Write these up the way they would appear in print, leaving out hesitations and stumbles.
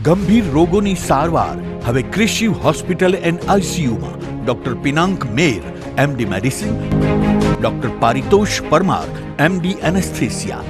ગંભીર રોગોની સારવાર હવે ક્રિશિવ હોસ્પિટલ એન્ડ આઈસીયુમાં doctor Pinank Mer, MD medicine, doctor Paritosh Parmar, MD anaesthesia,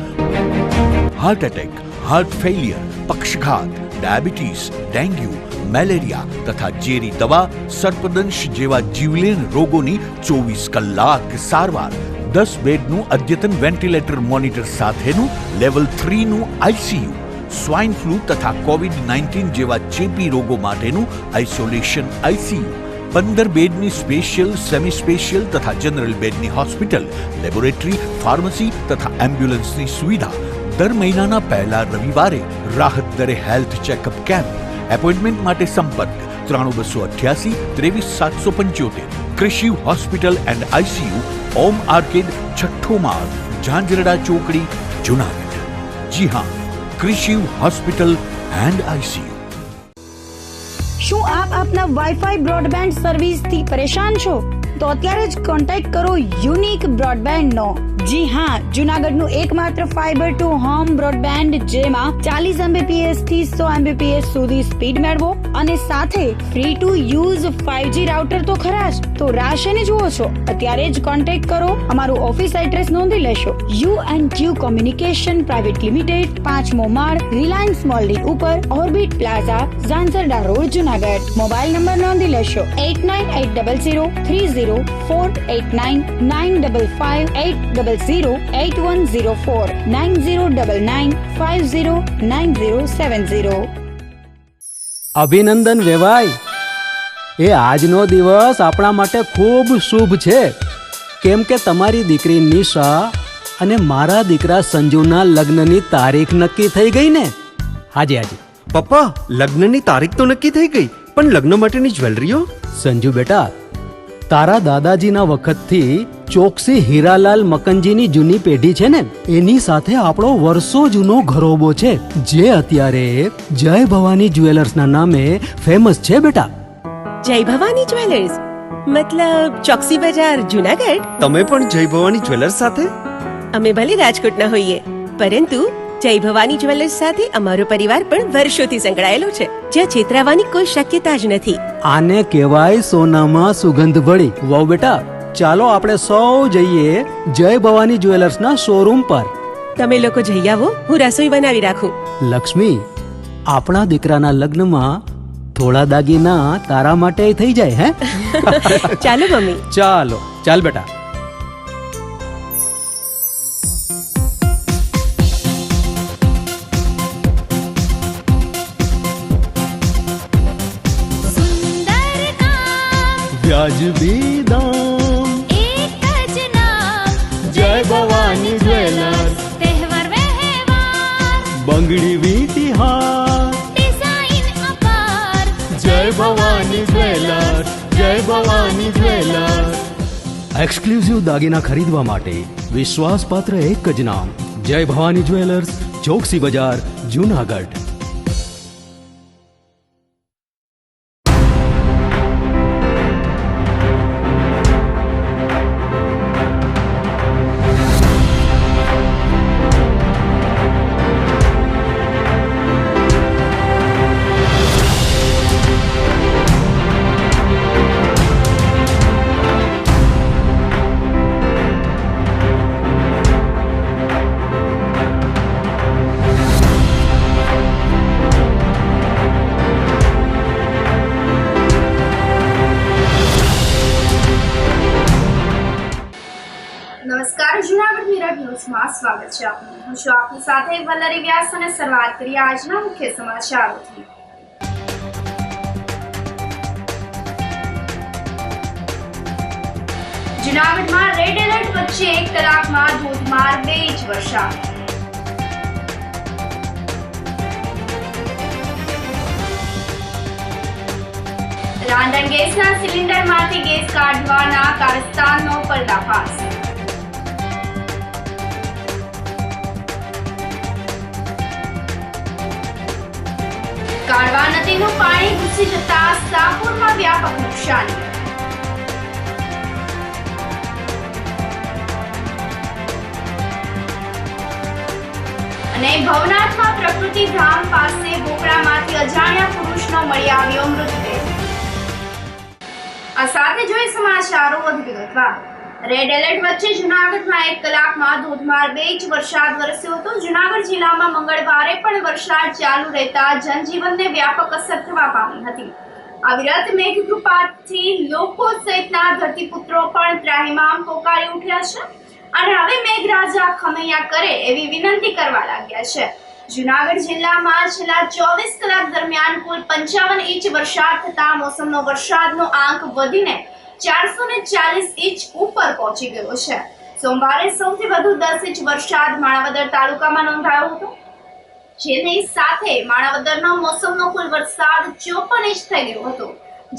heart attack, heart failure, પક્ષઘાત, ડાયાબિટીસ, ડેન્ગ્યુ, મેલેરિયા તથા ઝેરી દવા, સર્પદંશ જેવા જીવલેણ રોગોની 24 કલાક સારવાર, 10 બેડનું અદ્યતન વેન્ટિલેટર મોનિટર સાથેનું લેવલ 3નું આઈસીયુ, સ્વાઇન ફ્લૂ તથા કોવિડ-19 જેવા ચેપી રોગો માટેનું આઇસોલેશન આઈસીયુ, 15 બેડની સ્પેશિયલ, સેમી સ્પેશિયલ તથા જનરલ બેડની હોસ્પિટલ, લેબોરેટરી, ફાર્મસી તથા એમ્બ્યુલન્સની સુવિધા, દર મહિનાના પહેલા રવિવારે રાહત દરે હેલ્થ ચેકઅપ કેમ્પ. એપોઇન્ટમેન્ટ માટે સંપર્ક 9288 23775. Krishiv hospital and ICU, Om arcade, છઠ્ઠો માળ, ઝાંઝરડા ચોકડી, જુનાગઢ. જી હા, ક્રિશિવ હોસ્પિટલ એન્ડ આઈસીયુ. શું આપ આપના વાઈફાઈ બ્રોડબેન્ડ સર્વિસથી પરેશાન છો? તો અત્યારે જ કોન્ટેક્ટ કરો યુનિક બ્રોડબેન્ડ નો. જી હા, જુનાગઢનું એકમાત્ર ફાઈબર ટુ હોમ બ્રોડબેન્ડ, જેમાં 40 Mbps થી 100 Mbps સુધી સ્પીડ મેળવો અને સાથે free to use 5G router તો ખરા જ. તો રાહ શેની જુઓ છો? અત્યારે જ કોન્ટેક્ટ કરો. અમારું ઓફિસ એડ્રેસ નોંધી લેશો. U&Q કોમ્યુનિકેશન પ્રાઇવેટ લિમિટેડ, 5મો માળ, રિલાયન્સ મોલની ઉપર, orbit plaza, Zanzarda road, Junagadh. Mobile number નોંધી લેશો 89800304899558008104 9099509070. અભિનંદન વેવાય. એ આજનો દિવસ આપણા માટે ખૂબ શુભ છે, કેમ કે તમારી દીકરી નિશા અને મારા દીકરા સંજુના લગ્નની તારીખ નક્કી થઈ ગઈ ને. હાજી હાજી પપ્પા, લગ્નની તારીખ તો નક્કી થઈ ગઈ, પણ લગ્ન માટેની જ્વેલરીઓ? સંજુ બેટા, તારા દાદાજીના વખતથી ચોકસી હીરાલાલ મકનજીની જૂની પેઢી છે ને, એની સાથે આપણો વર્ષો જૂનો ઘરોબો છે, જે અત્યારે જય ભવાની જ્વેલર્સના નામે ફેમસ છે બેટા. જય ભવાની જ્વેલર્સ મતલબ ચોકસી બજાર, જુનાગઢ? તમે પણ જય ભવાની જ્વેલર્સ સાથે? અમે ભલે રાજકોટના હોઈએ, પરંતુ જય ભવાની જ્વેલર્સ સાથે અમારો પરિવાર પણ વર્ષોથી સંકળાયેલો છે, જ્યાં છેતરાવાની કોઈ શક્યતા જ નથી. આને કહેવાય સોનામાં સુગંધ ભળી. વાવ બેટા, ચાલો આપણે સૌ જઈએ જય ભવાની જ્વેલર્સના શોરૂમ પર. તમે લોકો જઈ આવો, હું રસોઈ બનાવી રાખું. લક્ષ્મી, આપણા દીકરાના લગ્નમાં થોડા દાગીના તારા માટે થઈ જાય. હે ચાલો મમ્મી. ચાલો ચાલ બેટા. વ્યાજબી દામ, એક જ નામ, જય ભવાની જ્વેલર્સ. તહેવાર વ્યવહાર, બંગડી વીંટી હાર, ડિઝાઇન અપાર, જય ભવાની જ્વેલર્સ, જય ભવાની જ્વેલર્સ. એક્સક્લુઝિવ દાગીના ખરીદવા માટે વિશ્વાસપાત્ર એક જ નામ, જય ભવાની જ્વેલર્સ, ચોકસી બજાર, જુનાગઢ. નમસ્કાર, જુનાગઢ મિરર ન્યૂઝમાં સ્વાગત છે આપનું. હું છું આપની સાથે વલ્લરી વ્યાસ અને શરૂઆત કરીએ આજના મુખ્ય સમાચારોથી. જુનાગઢમાં રેડ એલર્ટ વચ્ચે 1 કલાકમાં ધોધમાર 2 ઇંચ વરસાદ. રાંધણ ગેસના સિલિન્ડરમાંથી ગેસ કાઢવાના કારસ્તાનનો પર્દાફાશ. કાળવા નદીનું પાણી ઘૂસી જતા સાપુરમાં વ્યાપક નુકસાની. અને ભવનાથમાં પ્રકૃતિ ધામ પાસે બોકડામાંથી અજાણ્યા પુરુષનો મળી આવ્યો મૃતદેહ. આ સાથે જોઈએ સમાચારો વધુ વિગતવાર. રેડ એલર્ટ વચ્ચે જૂનાગઢમાં 1 કલાકમાં ધોધમાર 2 ઇંચ વરસાદ વરસ્યો હતો. જૂનાગઢ જિલ્લામાં મંગળવારે પણ વરસાદ ચાલુ રહેતા જનજીવનને વ્યાપક અસર થવા પામી હતી. અવિરત મેઘકૃપાથી લોકો સહિતના ધરતીપુત્રો પણ ત્રાહિમામ પોકારી ઉઠ્યા છે અને હવે મેઘરાજા ખમૈયા કરે એવી વિનંતી કરવા લાગ્યા છે. જૂનાગઢ જિલ્લામાં છેલ્લા 24 કલાક દરમિયાન કુલ 55 ઇંચ વરસાદ થતા મોસમનો વરસાદનો આંક વધીને 440 ઇંચ ઉપર પહોંચી ગયો છે. સોમવારે સૌથી વધુ 10 ઇંચ વરસાદ માણાવદર તાલુકામાં નોંધાયો હતો, જેની સાથે માણાવદરનો મોસમનો કુલ વરસાદ 54 ઇંચ થઈ ગયો હતો,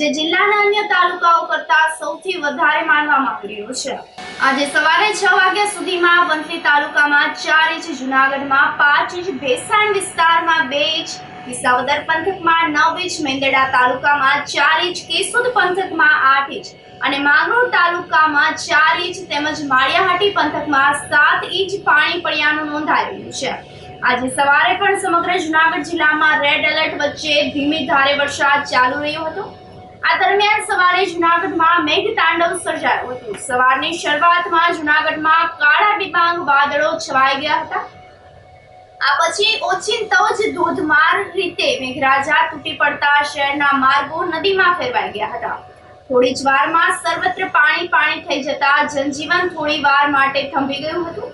જે જિલ્લાના અન્ય તાલુકાઓ કરતા સૌથી વધારે માનવામાં આવી રહ્યો છે. આજે સવારે 6 વાગ્યા સુધીમાં વંથલી તાલુકામાં 4 ઇંચ, જૂનાગઢમાં 5 ઇંચ, ભેસાણ વિસ્તારમાં 2 ઇંચ, વિસાવદર પંથકમાં 9 ઇંચ, મેંદરડા તાલુકામાં 4 ઇંચ, કેશોદ પંથકમાં 8 ઇંચ અને માંગરોળ તાલુકામાં 4 ઇંચ તેમજ માળિયાહાટી પંથકમાં 7 ઇંચ પાણી પડ્યાનું નોંધાઈ રહ્યું છે. આજે સવારે પણ સમગ્ર જૂનાગઢ જિલ્લામાં રેડ એલર્ટ વચ્ચે ધીમી ધારે વરસાદ ચાલુ રહ્યો હતો. આ દરમિયાન સવારે જૂનાગઢમાં મેઘતાંડવ સર્જાયું હતું. સવારની શરૂઆતમાં જૂનાગઢમાં કાળા ડિબાંગ વાદળો છવાઈ ગયા હતા. આ પછી ઓચિંતો જ ધોધમાર રીતે મેઘરાજા તૂટી પડતા શહેરના માર્ગો નદીમાં ફેરવાઈ ગયા હતા. થોડી જ વારમાં સર્વત્ર પાણી થઈ જતા જનજીવન થોડી વાર માટે થંભી ગયું હતું.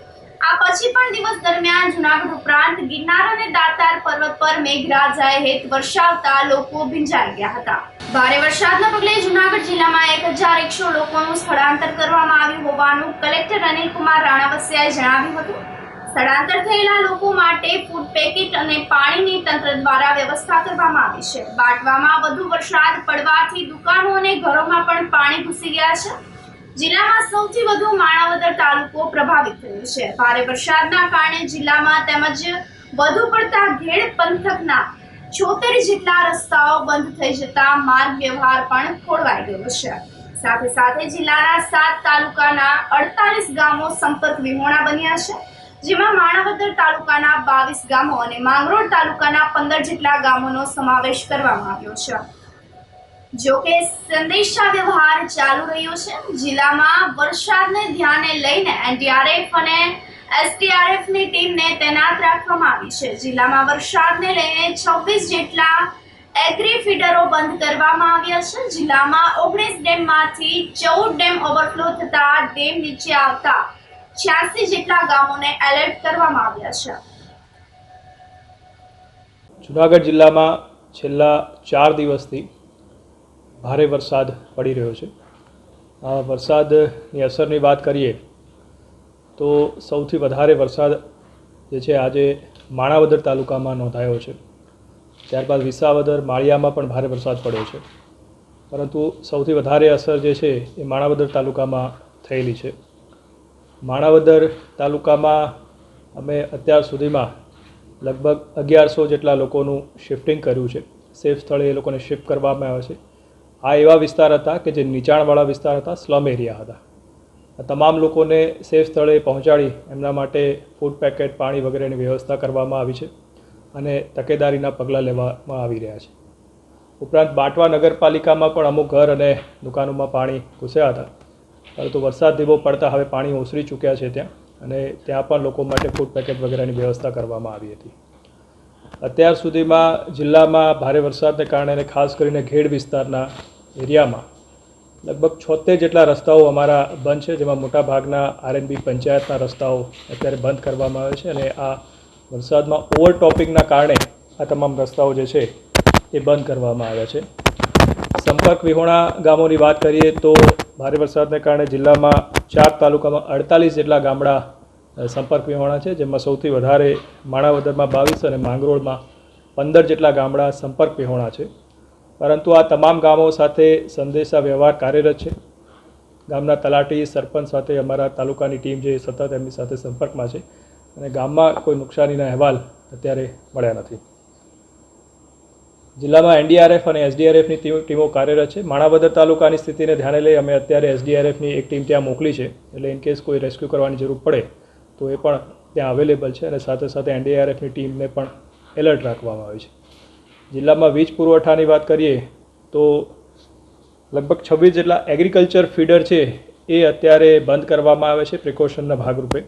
આ પછી પણ દિવસ દરમિયાન જૂનાગઢ ઉપરાંત ગિરનાર અને દાતાર પર્વત પર મેઘરાજાએ હેત વરસાવતા લોકો ભીંજાઈ ગયા હતા. ભારે વરસાદના પગલે જૂનાગઢ જિલ્લામાં 1100 લોકોનું સ્થળાંતર કરવામાં આવ્યું હોવાનું કલેક્ટર અનિલકુમાર રાણાવસિયાએ જણાવ્યું હતું. સ્થળાંતર થયેલા લોકો માટે ફૂડ પેકેટ અને પાણીની તંત્ર દ્વારા વ્યવસ્થા કરવામાં આવી છે. બાટવામાં વધુ વરસાદ પડવાથી દુકાનો અને ઘરોમાં પણ પાણી ઘૂસી ગયા છે. જિલ્લામાં સૌથી વધુ માણાવદર તાલુકો પ્રભાવિત થયો છે. ભારે વરસાદના કારણે જિલ્લામાં તેમજ વધુ પડતા ઘેડ પંથકના 76 જેટલા રસ્તાઓ બંધ થઈ જતા માર્ગ વ્યવહાર પણ ખોરવાઈ ગયો છે. સાથે સાથે જિલ્લાના 7 તાલુકાના 48 ગામો સંપર્ક વિહોણા બન્યા છે, જેમાં માણાવદર તાલુકાના 22 ગામો અને માંગરોળ તાલુકાના 15 જેટલા ગામોનો સમાવેશ કરવામાં આવ્યો છે. જો કે સંદેશા વ્યવહાર ચાલુ રહ્યો છે. જિલ્લામાં વરસાદને ધ્યાને લઈને એનડીઆરએફ અને એસડીઆરએફની ટીમને તૈનાત રાખવામાં આવી છે. જિલ્લામાં વરસાદને લઈને 26 જેટલા એગ્રી ફીડરો બંધ કરવામાં આવ્યા છે. જિલ્લામાં 19 ડેમમાંથી 14 ડેમ ઓવરફ્લો થતા ડેમ નીચે આવતા 86 જેટલા ગામોને એલર્ટ કરવામાં આવ્યા છે. જૂનાગઢ જિલ્લામાં છેલ્લા 4 દિવસથી ભારે વરસાદ પડી રહ્યો છે. આ વરસાદની અસરની વાત કરીએ તો સૌથી વધારે વરસાદ જે છે આજે માણાવદર તાલુકામાં નોંધાયો છે. ત્યારબાદ વિસાવદર, માળિયામાં પણ ભારે વરસાદ પડ્યો છે, પરંતુ સૌથી વધારે અસર જે છે એ માણાવદર તાલુકામાં થયેલી છે. માણાવદર તાલુકામાં અમે અત્યાર સુધીમાં લગભગ 1100 જેટલા લોકોનું શિફ્ટિંગ કર્યું છે. સેફ સ્થળે એ લોકોને શિફ્ટ કરવામાં આવે છે. આ એવા વિસ્તાર હતા કે જે નીચાણવાળા વિસ્તાર હતા, સ્લમ એરિયા હતા. આ તમામ લોકોને સેફ સ્થળે પહોંચાડી એમના માટે ફૂડ પેકેટ, પાણી વગેરેની વ્યવસ્થા કરવામાં આવી છે અને તકેદારીના પગલાં લેવામાં આવી રહ્યા છે. ઉપરાંત બાટવા નગરપાલિકામાં પણ અમુક ઘર અને દુકાનોમાં પાણી ઘૂસ્યા હતા, પરંતુ વરસાદ ધીમો પડતા હવે પાણી ઓસરી ચૂક્યા છે ત્યાં, અને ત્યાં પણ લોકો માટે ફૂડ પેકેટ વગેરેની વ્યવસ્થા કરવામાં આવી હતી. અત્યાર સુધીમાં જિલ્લામાં ભારે વરસાદને કારણે અને ખાસ કરીને ઘેડ વિસ્તારના એરિયામાં લગભગ 76 જેટલા રસ્તાઓ અમારા બંધ છે, જેમાં મોટાભાગના આરએનબી પંચાયતના રસ્તાઓ અત્યારે બંધ કરવામાં આવે છે. અને આ વરસાદમાં ઓવરટોપિંગના કારણે આ તમામ રસ્તાઓ જે છે એ બંધ કરવામાં આવ્યા છે. સંપર્ક વિહોણા ગામોની વાત કરીએ તો ભારે વરસાદને કારણે જિલ્લામાં 4 તાલુકામાં 48 જેટલા ગામડા સંપર્ક વિહોણા છે, જેમાં સૌથી વધારે માણાવદરમાં 22 અને માંગરોળમાં 15 જેટલા ગામડા સંપર્ક વિહોણા છે. પરંતુ આ તમામ ગામો સાથે સંદેશા વ્યવહાર કાર્યરત છે. ગામના તલાટી, સરપંચ સાથે અમારા તાલુકાની ટીમ જે સતત એમની સાથે સંપર્કમાં છે, અને ગામમાં કોઈ નુકસાનીના અહેવાલ અત્યારે મળ્યા નથી. જિલ્લામાં એનડીઆરએફ અને એસડીઆરએફની ટીમો કાર્યરત છે. માણાવદર તાલુકાની સ્થિતિને ધ્યાને લઈ અમે અત્યારે એસડીઆરએફની એક ટીમ ત્યાં મોકલી છે, એટલે ઇનકેસ કોઈ રેસ્ક્યુ કરવાની જરૂર પડે તો એ પણ ત્યાં અવેલેબલ છે અને સાથે સાથે NDRFની ટીમને પણ એલર્ટ રાખવામાં આવી છે. જિલ્લામાં વીજ પુરવઠાની વાત કરીએ તો લગભગ 26 જેટલા એગ્રીકલ્ચર ફીડર છે એ અત્યારે બંધ કરવામાં આવે છે પ્રિકોશનના ભાગરૂપે.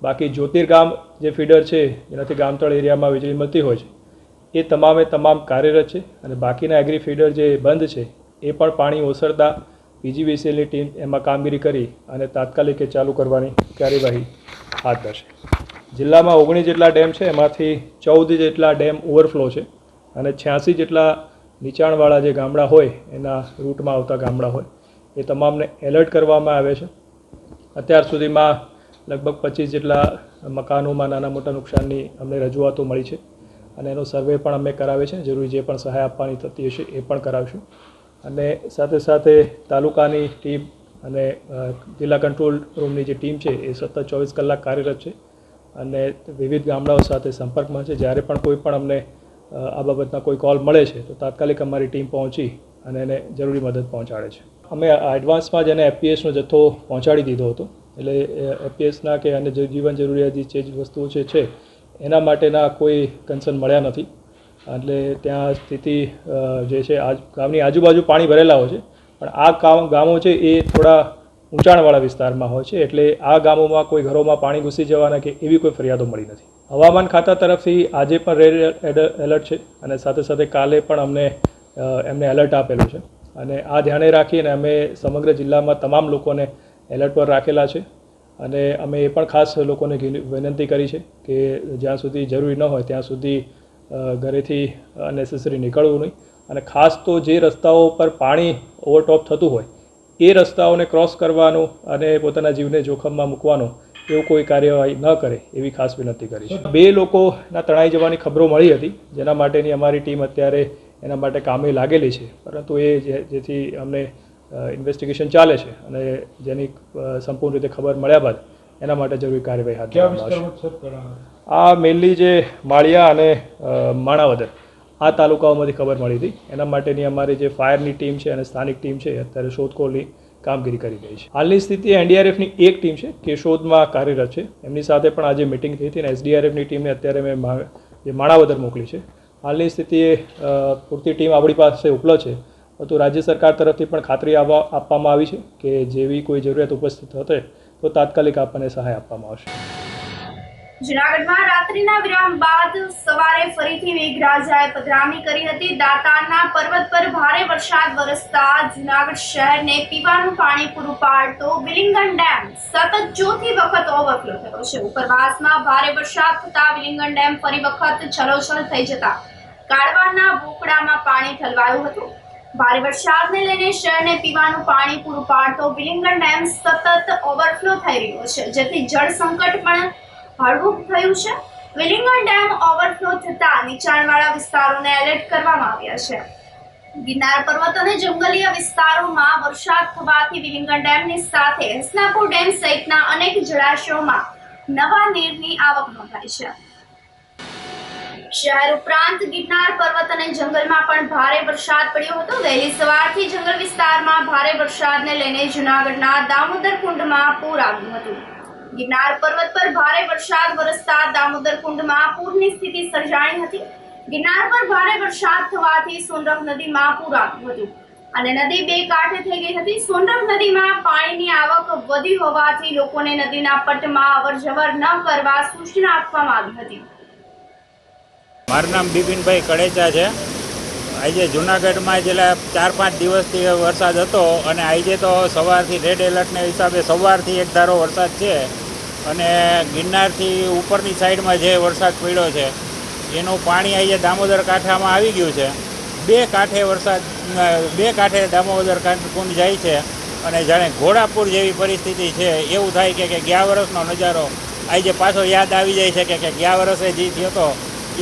બાકી જ્યોતિર્ગામ જે ફીડર છે જેનાથી ગામતળ એરિયામાં વીજળી મળતી હોય છે એ તમામે તમામ કાર્યરત છે અને બાકીના એગ્રી ફીડર જે બંધ છે એ પણ પાણી ઓસરતા PGVCLની ટીમ એમાં કામગીરી કરી અને તાત્કાલિક એ ચાલુ કરવાની કાર્યવાહી હાથ ધરશે. જિલ્લામાં 19 જેટલા ડેમ છે, એમાંથી 14 જેટલા ડેમ ઓવરફ્લો છે અને 86 જેટલા નીચાણવાળા જે ગામડા હોય એના રૂટમાં આવતા ગામડા હોય એ તમામને એલર્ટ કરવામાં આવે છે. અત્યાર સુધીમાં લગભગ 25 જેટલા મકાનોમાં નાના મોટા નુકસાનની અમને રજૂઆતો મળી છે અને એનો સર્વે પણ અમે કરાવે છે. જરૂરી જે પણ સહાય આપવાની થતી હશે એ પણ કરાવશું અને સાથે સાથે તાલુકાની ટીમ અને જિલ્લા કંટ્રોલ રૂમની જે ટીમ છે એ સતત 24 કલાક કાર્યરત છે અને વિવિધ ગામડાઓ સાથે સંપર્કમાં છે. જ્યારે પણ કોઈ પણ અમને આ બાબતના કોઈ કોલ મળે છે તો તાત્કાલિક અમારી ટીમ પહોંચી અને એને જરૂરી મદદ પહોંચાડે છે. અમે એડવાન્સમાં જ એને FPSનો જથ્થો પહોંચાડી દીધો હતો, એટલે FPSના કે અન્ય જીવન જરૂરિયાતી જે વસ્તુઓ છે એના માટેના કોઈ કન્સર્ન મળ્યા નથી. એટલે ત્યાં સ્થિતિ જે છે ગામની આજુબાજુ પાણી ભરેલા હોય છે, પણ આ ગામો છે એ થોડા ઊંચાણવાળા વિસ્તારમાં હોય છે, એટલે આ ગામોમાં કોઈ ઘરોમાં પાણી ઘૂસી જવાના કે એવી કોઈ ફરિયાદો મળી નથી. હવામાન ખાતા તરફથી આજે પણ રેડ એલર્ટ છે અને સાથે સાથે કાલે પણ એમને એલર્ટ આપેલું છે અને આ ધ્યાને રાખીને અમે સમગ્ર જિલ્લામાં તમામ લોકોને એલર્ટ પર રાખેલા છે અને અમે એ પણ ખાસ લોકોને વિનંતી કરી છે કે જ્યાં સુધી જરૂરી ન હોય ત્યાં સુધી ઘરેથી અનનેસેસરી નીકળવું નહીં અને ખાસ તો જે રસ્તાઓ પર પાણી ઓવરટોપ થતું હોય એ રસ્તાઓને ક્રોસ કરવાનું અને પોતાના જીવને જોખમમાં મૂકવાનું એવું કોઈ કાર્યવાહી ન કરે એવી ખાસ વિનંતી કરી છે. 2 લોકોના તણાઈ જવાની ખબરો મળી હતી, જેના માટેની અમારી ટીમ અત્યારે એના માટે કામે લાગેલી છે, પરંતુ એ જેથી અમને ઇન્વેસ્ટિગેશન ચાલે છે અને જેની સંપૂર્ણ રીતે ખબર મળ્યા બાદ એના માટે જરૂરી કાર્યવાહી હાથ ધરવામાં આવશે. આ મેનલી જે માળિયા અને માણાવદર આ તાલુકાઓમાંથી ખબર મળી હતી, એના માટેની અમારી જે ફાયરની ટીમ છે અને સ્થાનિક ટીમ છે અત્યારે શોધખોળની કામગીરી કરી રહી છે. હાલની સ્થિતિ NDRFની એક ટીમ છે કે શોધમાં કાર્યરત છે, એમની સાથે પણ આજે મિટિંગ થઈ હતી અને SDRFની ટીમને અત્યારે મેં જે માણાવદર મોકલી છે. હાલની સ્થિતિએ પૂરતી ટીમ આપણી પાસે ઉપલબ્ધ છે, પરંતુ રાજ્ય સરકાર તરફથી પણ ખાતરી આપવામાં આવી છે કે જેવી કોઈ જરૂરિયાત ઉપસ્થિત થશે તો તાત્કાલિક આપણને સહાય આપવામાં આવશે. જૂનાગઢમાં રાત્રિના વિરામ બાદ સવારે ફરીથી મેઘરાજાએ પધરામણી કરી હતી. દાતારના પર્વત પર ભારે વરસાદ વરસતા જૂનાગઢ શહેરને પીવાનું પાણી પૂરું પાડતો વિલિંગન ડેમ સતત ચોથી વખત ઓવરફ્લો થયો છે. ઉપરવાસમાં ભારે વરસાદ થતા વિલિંગન ડેમ ફરી વખત છલોછલ થઈ જતા કાળવાના ભોપડામાં પાણી ઠલવાયું હતું. ભારે વરસાદને લઈને શહેરને પીવાનું પાણી પૂરું પાડતો વિલિંગન ડેમ સતત ઓવરફ્લો થઈ રહ્યો છે, જેથી જળ સંકટ પણ હળવું થયું છે. વિલિંગન ડેમ ઓવરફ્લો થતા નીચાણવાળા વિસ્તારોને એલર્ટ કરવામાં આવ્યા છે. ગિરનાર પર્વત અને જંગલીય વિસ્તારોમાં વરસાદ થવાથી વિલિંગન ડેમની સાથે હસનાપુર ડેમ સહિતના અનેક જળાશયોમાં નવા નીરની આવક નોંધાઈ છે. શહેર ઉપરાંત ગિરનાર પર્વત અને જંગલમાં પણ ભારે વરસાદ પડ્યો હતો. વહેલી સવારથી જંગલ વિસ્તારમાં ભારે વરસાદને લઈને જૂનાગઢના દામોદર કુંડમાં પૂર આવ્યું હતું. ગિરનાર પર્વત પર ભારે વરસાદ વરસતા દામોદર કુંડમાં પૂરની સ્થિતિ સર્જાણી હતી. ગિરનાર પર ભારે વરસાદ થવાથી સોનરખ નદીમાં પૂર આવ્યું હતું અને નદી 2 કાંઠે થઈ ગઈ હતી. સોનરખ નદીમાં પાણીની આવક વધી હોવાથી લોકોને નદીના પટમાં અવરજવર ન કરવા સૂચના આપવામાં આવી હતી. મારું નામ બિપિનભાઈ કડેચા છે. આજે જૂનાગઢમાં છેલ્લા 4-5 દિવસથી વરસાદ હતો અને આજે તો સવારથી રેડ એલર્ટના હિસાબે સવારથી એક ધારો વરસાદ છે અને ગિરનારથી ઉપરની સાઈડમાં જે વરસાદ પડ્યો છે એનું પાણી આજે દામોદર કાંઠામાં આવી ગયું છે. 2 કાંઠે દામોદર કુંડ જાય છે અને જાણે ઘોડાપુર જેવી પરિસ્થિતિ છે. એવું થાય કે ગયા વર્ષનો નજારો આજે પાછો યાદ આવી જાય છે કે ગયા વર્ષે જે થયો હતો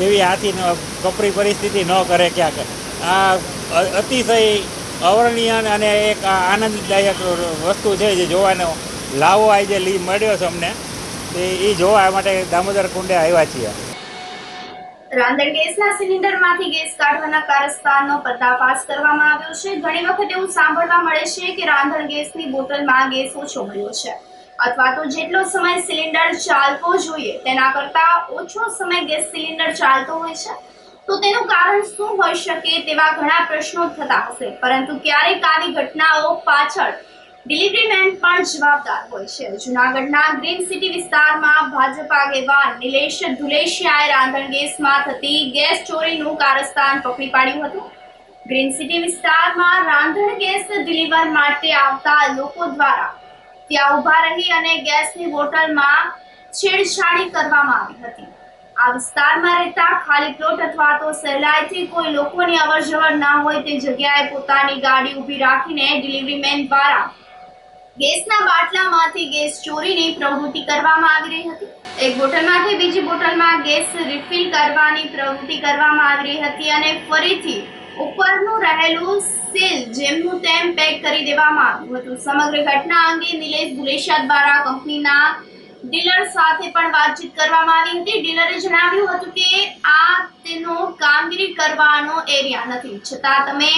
એવી આથી કપરી પરિસ્થિતિ ન કરે ક્યાંક. આ અતિશય અવર્ણનીય અને એક આનંદદાયક વસ્તુ છે જે જોવાનો લાવો આજે મળ્યો છે અમને, એ જોવા માટે દામોદર કુંડે આવ્યા છીએ. રાંધણ ગેસના સિલિન્ડરમાંથી ગેસ કાઢવાના કારસ્તાનનો પર્દાફાશ કરવામાં આવ્યો છે. ઘણી વખત એવું સાંભળવા મળે છે કે રાંધણ ગેસની બોટલમાં ગેસ ઓછો મળ્યો છે. અથવા તો જેટલો સમય સિલિન્ડર ચાલવો જોઈએ તેના કરતાં ઓછો સમય ગેસ સિલિન્ડર ચાલતો હોય છે, તો તેનું કારણ શું હોઈ શકે તેવા ઘણા પ્રશ્નો થતા હશે. પરંતુ ક્યારેક આવી ઘટનાઓ પાછળ ડિલિવરી મેન પણ જવાબદાર હોય છે. જૂનાગઢના ગ્રીન સિટી વિસ્તારમાં ભાજપ આગેવાન નિલેશ ધુલેશિયાએ રાંધણ ગેસમાં થતી ગેસ ચોરીનું કારસ્તાન પકડી પાડ્યું હતું. ગ્રીન સિટી વિસ્તારમાં રાંધણ ગેસ ડિલિવર માટે આવતા લોકો દ્વારા ત્યાં ઊભા રહી અને ગેસની બોટલમાં છેડછાડી કરવામાં આવી હતી. આ વિસ્તારમાં રહેતા ખાલી પ્લોટ અથવા તો સહેલાઈથી કોઈ લોકોની અવરજવર ના હોય તે જગ્યાએ પોતાની ગાડી ઊભી રાખીને ડિલિવરી મેન દ્વારા ગેસના બાટલામાંથી ગેસ ચોરીની પ્રવૃત્તિ કરવામાં આવી રહી હતી. એક બોટલમાંથી બીજી બોટલમાં ગેસ રિફિલ કરવાની પ્રવૃત્તિ કરવામાં આવી રહી હતી અને ફરીથી ઉપરનું રહેલું સીલ જેમનું તેમ પેક કરી દેવામાં આવ્યું હતું. સમગ્ર ઘટના અંગે નિલેશ ધુલેશિયા દ્વારા કંપનીના ડીલર સાથે પણ વાતચીત કરવામાં આવી હતી. ડીલરે જણાવ્યું હતું કે આ તેનો કામગીરી કરવાનો એરિયા નથી, છતાં તમે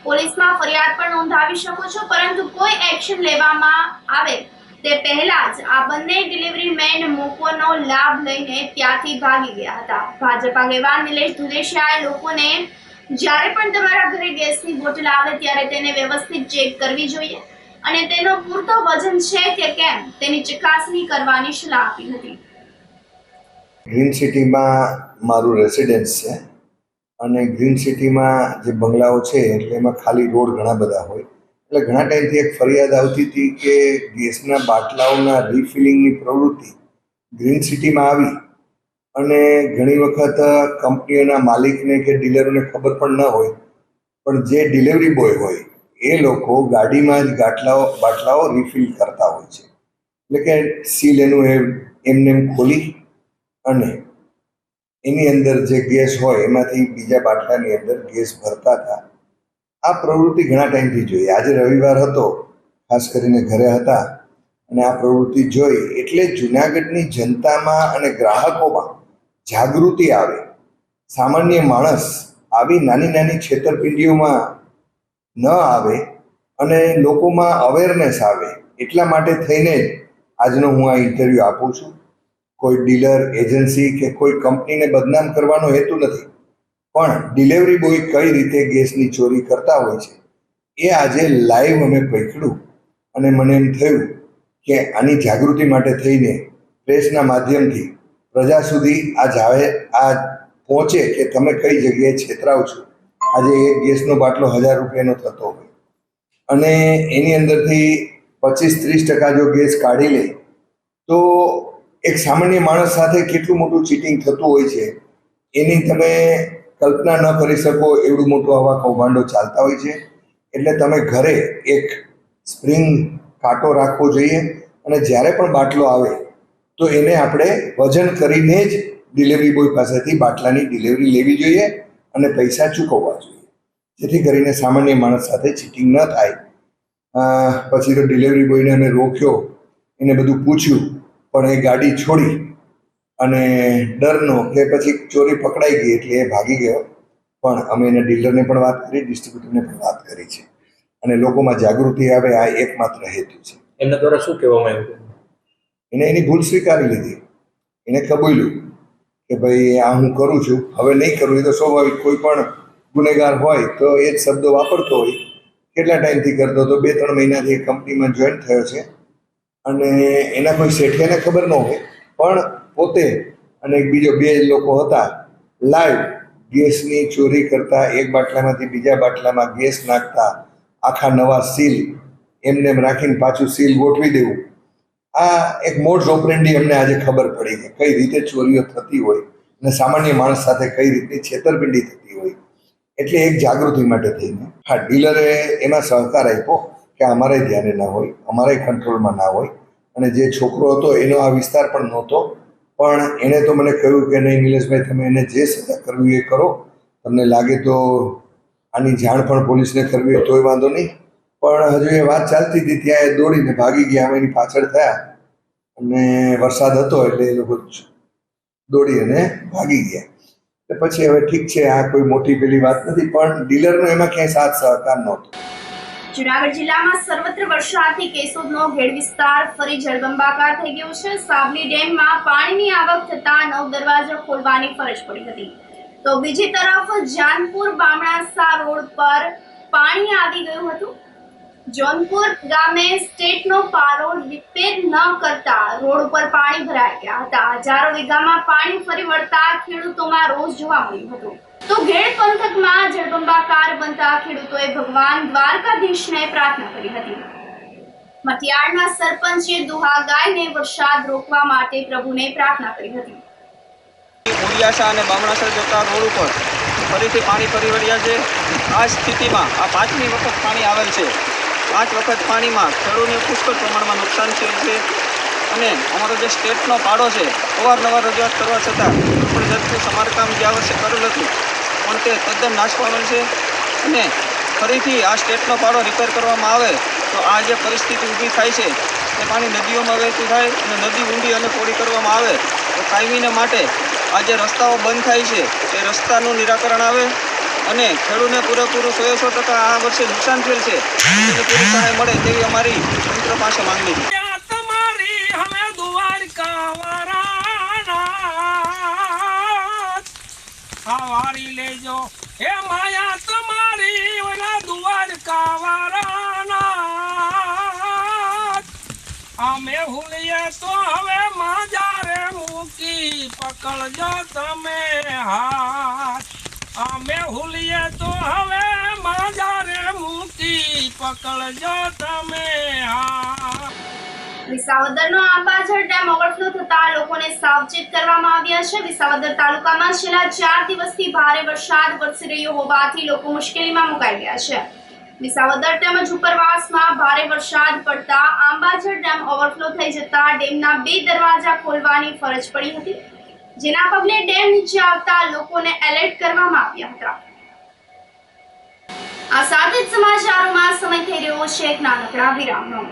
પોલીસમાં ફરિયાદ પણ નોંધાવી શકો છો, પરંતુ કોઈ એક્શન લેવામાં આવે તે પહેલા જ આ બંને ડિલિવરી મેન મોકોનો લાભ લઈને ત્યાંથી ભાગી ગયા હતા. ભાજપ આગેવાન નિલેશ ધુલેશિયાએ લોકોને જ્યારે પણ તમારા ઘરે ગેસની બોટલ આવે ત્યારે તેને વ્યવસ્થિત ચેક કરવી જોઈએ અને તેનો પૂરતો વજન છે કે કેમ તેની ચકાસણી કરવાની સલાહ આપી હતી. ગ્રીન સિટીમાં મારું રેસિડેન્સ છે અને ગ્રીન સિટીમાં જે બંગલાઓ છે એટલે એમાં ખાલી રોડ ઘણા બધા હોય, એટલે ઘણા ટાઈમથી એક ફરિયાદ આવતી હતી કે ગેસના બાટલાઓના રિફિલિંગની પ્રવૃત્તિ ગ્રીન સિટીમાં આવી અને ઘણી વખત કંપનીઓના માલિકને કે ડીલરોને ખબર પણ ન હોય, પણ જે ડિલિવરી બોય હોય એ લોકો ગાડીમાં જ બાટલાઓ રિફિલ કરતા હોય છે. એટલે કે સીલ એનું એમને ખોલી અને એની અંદર જે ગેસ હોય એમાંથી બીજા બાટલાની અંદર ગેસ ભરતા હતા. આ પ્રવૃત્તિ ઘણા ટાઈમથી જોઈએ. આજે રવિવાર હતો, ખાસ કરીને ઘરે હતા અને આ પ્રવૃત્તિ જોઈ એટલે જૂનાગઢની જનતામાં અને ગ્રાહકોમાં જાગૃતિ આવે, સામાન્ય માણસ આવી નાની નાની છેતરપિંડીઓમાં ન આવે અને લોકોમાં અવેરનેસ આવે, એટલા માટે થઈને જ આજનો હું આ ઇન્ટરવ્યૂ આપું છું. કોઈ ડીલર, એજન્સી કે કોઈ કંપનીને બદનામ કરવાનો હેતુ નથી, પણ ડિલિવરી બોય કઈ રીતે ગેસની ચોરી કરતા હોય છે એ આજે લાઈવ અમે પકડ્યું અને મને એમ થયું કે આની જાગૃતિ માટે થઈને પ્રેસના માધ્યમથી પ્રજા સુધી આ પહોંચે કે તમે કઈ જગ્યાએ છેતરાવ છો. આજે એક ગેસનો બાટલો 1000 રૂપિયાનો થતો હોય અને એની અંદરથી 25-30% જો ગેસ કાઢી લે તો એક સામાન્ય માણસ સાથે કેટલું મોટું ચીટિંગ થતું હોય છે એની તમે કલ્પના ન કરી શકો. એવડું મોટું આવા કૌભાંડો ચાલતા હોય છે. એટલે તમે ઘરે એક સ્પ્રિંગ કાંટો રાખવો જોઈએ અને જ્યારે પણ બાટલો આવે તો એને આપણે વજન કરીને જ ડિલિવરી બોય પાસેથી બાટલાની ડિલિવરી લેવી જોઈએ અને પૈસા ચૂકવવા જોઈએ, જેથી કરીને સામાન્ય માણસ સાથે ચીટિંગ ન થાય. પછી તો ડિલિવરી બોયને અમે રોક્યો, એને બધું પૂછ્યું, પણ એ ગાડી છોડી અને ડરનો કે પછી ચોરી પકડાઈ ગઈ એટલે એ ભાગી ગયો. પણ અમે એને ડીલરને પણ વાત કરી, ડિસ્ટ્રીબ્યુટરને પણ વાત કરી છે અને લોકોમાં જાગૃતિ આવે આ એકમાત્ર હેતુ છે. એમના દ્વારા શું કહેવામાં આવ્યું? એને એની ભૂલ સ્વીકારી લીધી, એને કબૂલ્યું કે ભાઈ આ હું કરું છું, હવે નહીં કરું. એ તો સ્વાભાવિક, કોઈ પણ ગુનેગાર હોય તો એ જ શબ્દો વાપરતો હોય. કેટલા ટાઈમથી કરતો હતો? 2-3 મહિનાથી એ કંપનીમાં જોઈન થયો છે અને એના કોઈ શેઠિયાને ખબર ન હોય, પણ પોતે અને એક બીજો 2 લોકો હતા લાઈવ ગેસની ચોરી કરતા, એક બાટલામાંથી બીજા બાટલામાં ગેસ નાખતા, આખા નવા સીલ એમને રાખીને પાછું સીલ ગોઠવી દેવું. આ એક મોડસ ઓપરેન્ડી અમને આજે ખબર પડી કે કઈ રીતે ચોરીઓ થતી હોય અને સામાન્ય માણસ સાથે કઈ રીતની છેતરપિંડી થતી હોય. એટલે એક જાગૃતિ માટે થઈને હા, ડીલરે એમાં સહકાર આપ્યો કે અમારે ધ્યાને ના હોય, અમારે કંટ્રોલમાં ના હોય. અને જે છોકરો હતો એનો આ વિસ્તાર પણ નહોતો, પણ એણે તો મને કહ્યું કે નહીં નિલેશભાઈ, તમે એને જે સજા કરવી એ કરો, તમને લાગે તો આની જાણ પણ પોલીસને કરવી હોય તોય વાંધો નહીં. પણ હજુ એ વાત ચાલતી હતી ત્યાં એ દોડીને ભાગી ગયા. અમે એની પાછળ થયા અને વરસાદ હતો એટલે એ લોકો દોડી અને ભાગી ગયા. એટલે પછી હવે ઠીક છે, આ કોઈ મોટી પેલી વાત નથી, પણ ડીલરનો એમાં ક્યાંય સાથ સહકાર નહોતો. જૂનાગઢ જિલ્લામાં સર્વત્ર વરસાદથી કેશોદનો ઘેડ વિસ્તાર ફરી જળબંબાકાર થઈ ગયો છે. સાબલી ડેમમાં પાણીની આવક થતા 9 દરવાજા ખોલવાની ફરજ પડી હતી. તો બીજી તરફ જાનપુર બામણાસા રોડ પર પાણી આવી ગયું હતું. જોનપુર ગામે સ્ટેટનો પારો રિપેર ન કરતા રોડ ઉપર પાણી ભરાઈ ગયા હતા. હજારો વીઘામાં પાણી ફરી વળતા ખેડૂતોમાં રોષ જોવા મળ્યો હતો. તો ઘેડ પંથકમાં જળબંબાકાર બનતા ખેડૂતોએ ભગવાન દ્વારકાધીશને પ્રાર્થના કરી હતી. મટિયાળના સરપંચે દુહા ગાઈને વરસાદ રોકવા માટે પ્રભુને પ્રાર્થના કરી હતી. મુડિયાસા અને બામણાસા જતા રોડ ઉપર ફરીથી પાણી ફરી વળ્યા છે. આ સ્થિતિમાં આ 5મી વખત પાણી આવેલ છે. 5 વખત પાણીમાં ખેડૂતોને પુષ્કળ પ્રમાણમાં નુકસાન થયેલ છે અને અમારો જે સ્ટેટનો પાડો છે અવારનવાર રજૂઆત કરવા છતાં પણ જાતનું સમારકામ ગયા વર્ષે કરેલ હતું પણ તે તદ્દન નાશ પામેલ છે અને ફરીથી આ સ્ટેટનો પાડો રિપેર કરવામાં આવે તો આ જે પરિસ્થિતિ ઊભી થાય છે તે પાણી નદીઓમાં વહેતું થાય અને નદી ઊંડી અને પહોળી કરવામાં આવે તો કાયમીને માટે આ જે રસ્તાઓ બંધ થાય છે તે રસ્તાનું નિરાકરણ આવે અને ખેડૂતને પૂરેપૂરું 100% આ વર્ષે નુકસાન થયેલ છે તેને પૂરી સહાય મળે તેવી અમારી તંત્ર પાસે માંગણી છે. વારી લેજો હે માયા તમારી ઓલા દ્વારકા વાળાના અમે હુલીએ તો હવે માજારે મૂકી પકડજો તમે હાથ. અમે હુલીએ તો હવે માજારે મૂકી પકડજો તમે હાથ. વિસાવદરનો આંબાજળ ડેમ ઓવરફ્લો થતા લોકોને સાવચેત કરવામાં આવ્યા છે. વિસાવદર તાલુકામાં છેલ્લા 4 દિવસથી ભારે વરસાદ વરસી રહ્યો હોવાથી લોકો મુશ્કેલીમાં મુકાઈ ગયા છે. વિસાવદર તેમજ ઉપરવાસમાં ભારે વરસાદ પડતા આંબાજળ ડેમ ઓવરફ્લો થઈ જતા ડેમના 2 દરવાજા ખોલવાની ફરજ પડી હતી, જેના પગલે ડેમ નીચે આવતા લોકોને એલર્ટ કરવામાં આવ્યા હતા. આ સાથે જ સમાચારોમાં સમય થઈ રહ્યો છે એક નાનકડા વિરામનો.